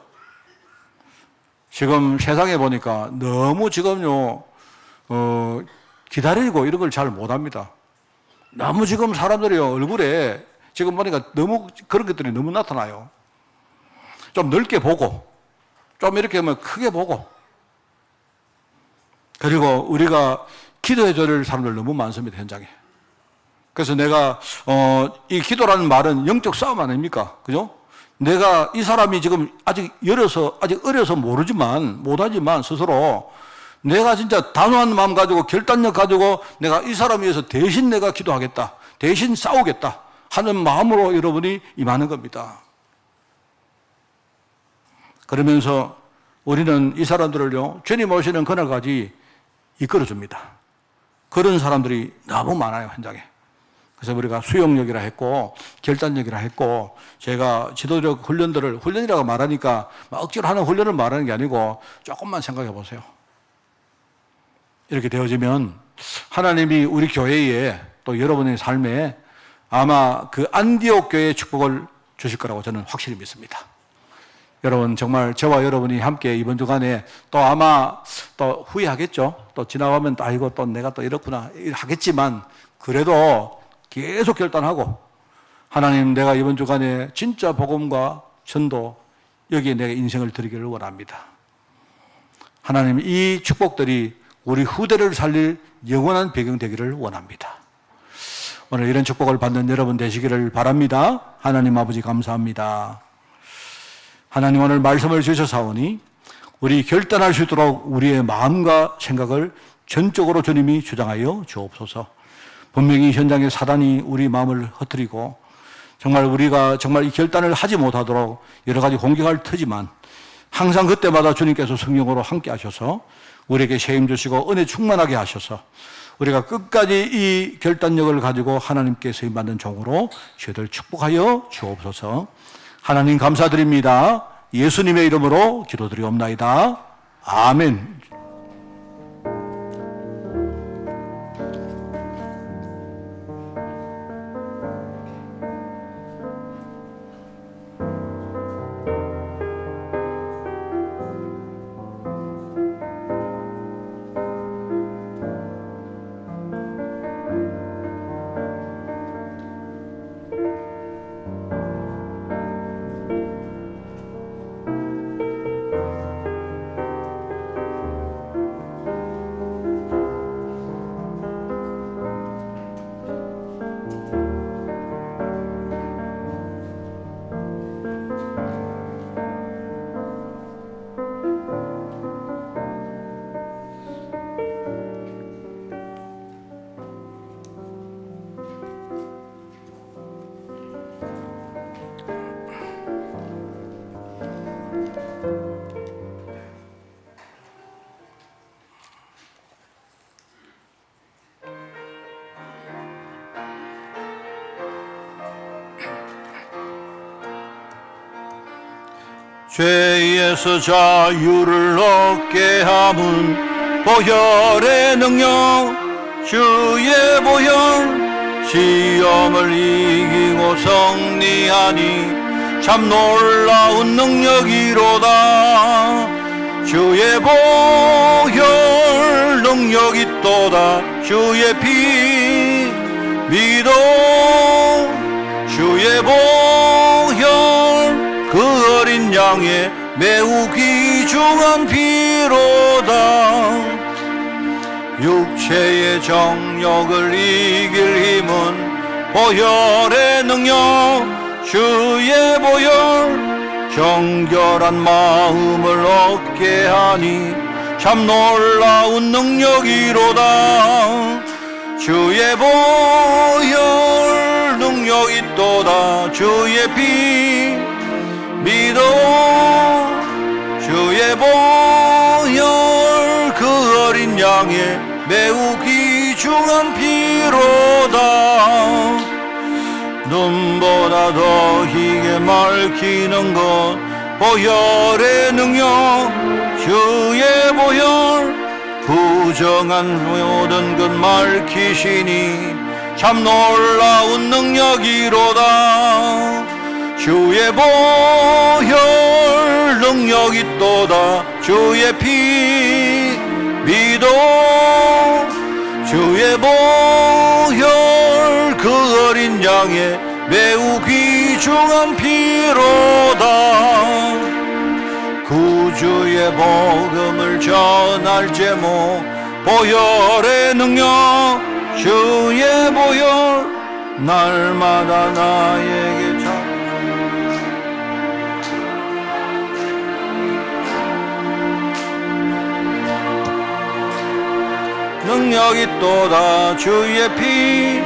지금 세상에 보니까 너무 지금요, 기다리고 이런 걸 잘 못합니다. 너무 지금 사람들이 얼굴에 지금 보니까 너무 그런 것들이 너무 나타나요. 좀 넓게 보고, 좀 이렇게 하면 크게 보고, 그리고 우리가 기도해 줘야 될 사람들 너무 많습니다, 현장에. 그래서 내가, 이 기도라는 말은 영적 싸움 아닙니까? 그죠? 내가 이 사람이 지금 아직 어려서 못하지만 스스로 내가 진짜 단호한 마음 가지고 결단력 가지고 내가 이 사람 위해서 대신 내가 기도하겠다. 대신 싸우겠다. 하는 마음으로 여러분이 임하는 겁니다. 그러면서 우리는 이 사람들을요, 주님 오시는 그날까지 이끌어줍니다. 그런 사람들이 너무 많아요, 현장에. 그래서 우리가 수용력이라 했고, 결단력이라 했고, 제가 지도적 훈련이라고 말하니까 막 억지로 하는 훈련을 말하는 게 아니고 조금만 생각해 보세요. 이렇게 되어지면 하나님이 우리 교회에 또 여러분의 삶에 아마 그 안디옥 교회의 축복을 주실 거라고 저는 확실히 믿습니다. 여러분 정말 저와 여러분이 함께 이번 주간에 또 아마 또 후회하겠죠. 또 지나가면 아이고 또 내가 또 이렇구나 하겠지만 그래도 계속 결단하고 하나님 내가 이번 주간에 진짜 복음과 전도 여기에 내가 인생을 드리기를 원합니다. 하나님 이 축복들이 우리 후대를 살릴 영원한 배경 되기를 원합니다. 오늘 이런 축복을 받는 여러분 되시기를 바랍니다. 하나님 아버지 감사합니다. 하나님 오늘 말씀을 주셔사오니 우리 결단할 수 있도록 우리의 마음과 생각을 전적으로 주님이 주장하여 주옵소서. 분명히 현장의 사단이 우리 마음을 흩뜨리고 정말 우리가 정말 이 결단을 하지 못하도록 여러 가지 공격할 터지만 항상 그때마다 주님께서 성령으로 함께 하셔서 우리에게 세임 주시고 은혜 충만하게 하셔서 우리가 끝까지 이 결단력을 가지고 하나님께 세임받는 종으로 저희들 축복하여 주옵소서. 하나님 감사드립니다. 예수님의 이름으로 기도드리옵나이다. 아멘. 죄에서 자유를 얻게 함은 보혈의 능력 주의 보혈 시험을 이기고 승리하니 참 놀라운 능력이로다. 주의 보혈 능력 있도다. 주의 피 믿어 주의 보혈 양의 매우 귀중한 피로다. 육체의 정욕을 이길 힘은 보혈의 능력 주의 보혈 정결한 마음을 얻게 하니 참 놀라운 능력이로다. 주의 보혈 능력 있도다. 주의 피 믿어 주의 보혈 그 어린 양의 매우 귀중한 피로다. 눈보다 더 희게 밝히는 것 보혈의 능력 주의 보혈 부정한 모든 것 밝히시니 참 놀라운 능력이로다. 주의 보혈 능력 있도다. 주의 피 믿어 주의 보혈 그 어린 양의 매우 귀중한 피로다. 구주의 복음을 전할 제목 보혈의 능력 주의 보혈 날마다 나에게 참 능력 있도다. 주의 피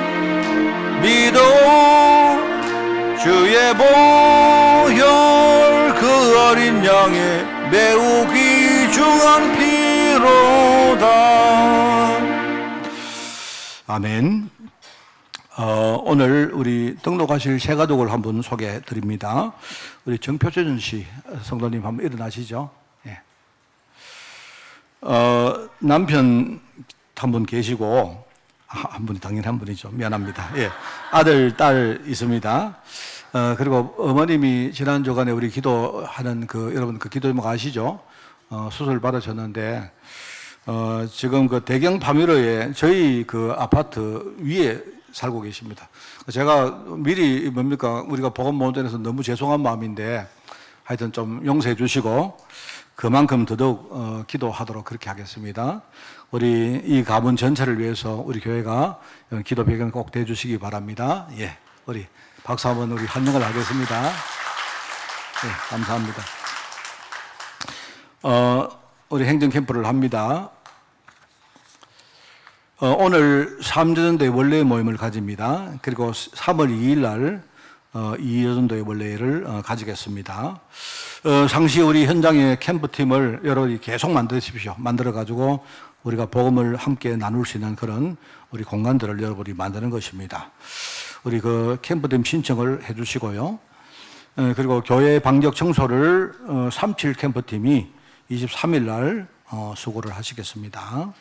믿어 주의 보혈 그 어린 양의 매우 귀중한 피로다. 아멘. 오늘 우리 등록하실 새가족을 한 분 소개해 드립니다. 우리 정표준 씨 성도님 한번 일어나시죠. 예. 남편 한 분 계시고 한 분이 당연히 한 분이죠. 미안합니다. 예. 아들, 딸 있습니다. 그리고 어머님이 지난 주간에 우리 기도하는 여러분 그 기도 제목 아시죠? 수술 받으셨는데, 지금 그 대경 파미로에 저희 그 아파트 위에 살고 계십니다. 제가 미리 우리가 보건모원에서 너무 죄송한 마음인데 하여튼 좀 용서해 주시고 그만큼 더더욱 기도하도록 그렇게 하겠습니다. 우리 이 가문 전체를 위해서 우리 교회가 기도 배경 꼭 대주시기 바랍니다. 예, 우리 박수 한번 우리 환영을 하겠습니다. 예, 감사합니다. 우리 행정 캠프를 합니다. 오늘 3여전도의 원래 모임을 가집니다. 그리고 3월 2일 날 2여전도의 원래를 가지겠습니다. 상시 우리 현장의 캠프팀을 여러분이 계속 만드십시오. 만들어가지고 우리가 복음을 함께 나눌 수 있는 그런 우리 공간들을 여러분이 만드는 것입니다. 우리 그 캠프팀 신청을 해 주시고요. 그리고 교회 방적 청소를 37 캠프팀이 23일 날 수고를 하시겠습니다.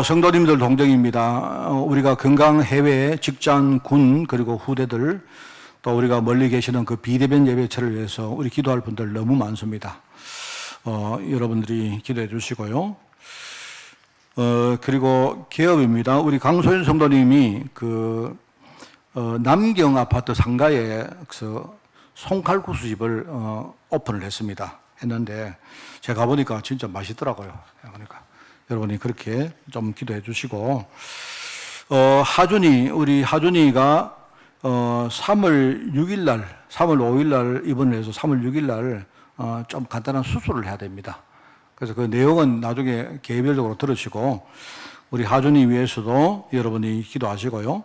성도님들 동정입니다. 우리가 건강 해외 직장 군 그리고 후대들 또 우리가 멀리 계시는 그 비대면 예배처를 위해서 우리 기도할 분들 너무 많습니다. 여러분들이 기도해 주시고요. 그리고 개업입니다. 우리 강소연 성도님이 남경 아파트 상가에 송칼국수 집을 오픈을 했는데 제가 가보니까 진짜 맛있더라고요. 그러니까 여러분이 그렇게 좀 기도해 주시고, 우리 하준이가 3월 5일 날 입원을 해서 3월 6일 날 좀 간단한 수술을 해야 됩니다. 그래서 그 내용은 나중에 개별적으로 들으시고, 우리 하준이 위해서도 여러분이 기도하시고요.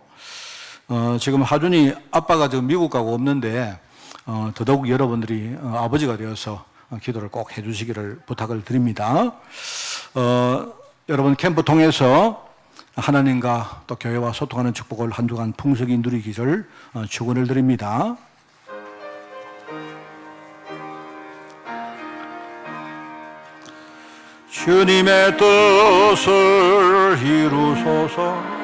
지금 하준이 아빠가 지금 미국 가고 없는데, 더더욱 여러분들이 아버지가 되어서 기도를 꼭 해주시기를 부탁을 드립니다. 여러분 캠프 통해서 하나님과 또 교회와 소통하는 축복을 한 주간 풍성히 누리기를 축원을 드립니다. 주님의 뜻을 이루소서.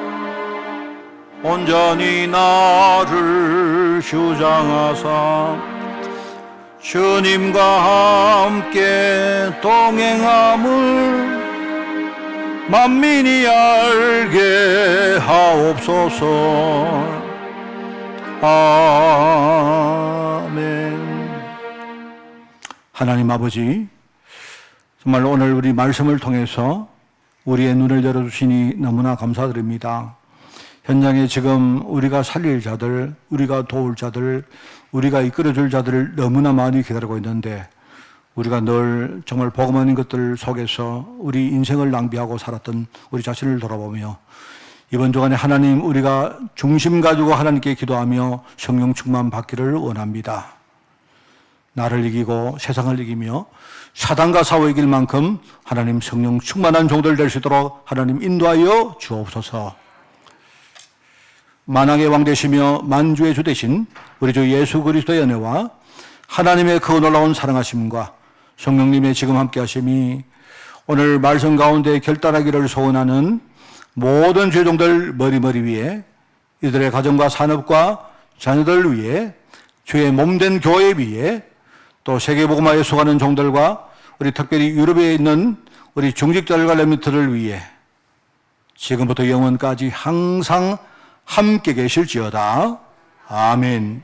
온전히 나를 주장하사 주님과 함께 동행함을 만민이 알게 하옵소서. 아멘. 하나님 아버지, 정말 오늘 우리 말씀을 통해서 우리의 눈을 열어주시니 너무나 감사드립니다. 현장에 지금 우리가 살릴 자들, 우리가 도울 자들, 우리가 이끌어줄 자들을 너무나 많이 기다리고 있는데 우리가 늘 정말 복음 아닌 것들 속에서 우리 인생을 낭비하고 살았던 우리 자신을 돌아보며 이번 주간에 하나님 우리가 중심 가지고 하나님께 기도하며 성령 충만 받기를 원합니다. 나를 이기고 세상을 이기며 사단과 싸워 이길 만큼 하나님 성령 충만한 종들 될 수 있도록 하나님 인도하여 주옵소서. 만왕의 왕 되시며 만주의 주 되신 우리 주 예수 그리스도의 은혜와 하나님의 그 놀라운 사랑하심과 성령님의 지금 함께 하심이 오늘 말씀 가운데 결단하기를 소원하는 모든 죄종들 머리 위에 이들의 가정과 산업과 자녀들 위에 주의 몸된 교회 위에 또 세계복음화에 수고하는 종들과 우리 특별히 유럽에 있는 우리 중직자들과 렘넌트를 위해 지금부터 영원까지 항상 함께 계실지어다. 아멘.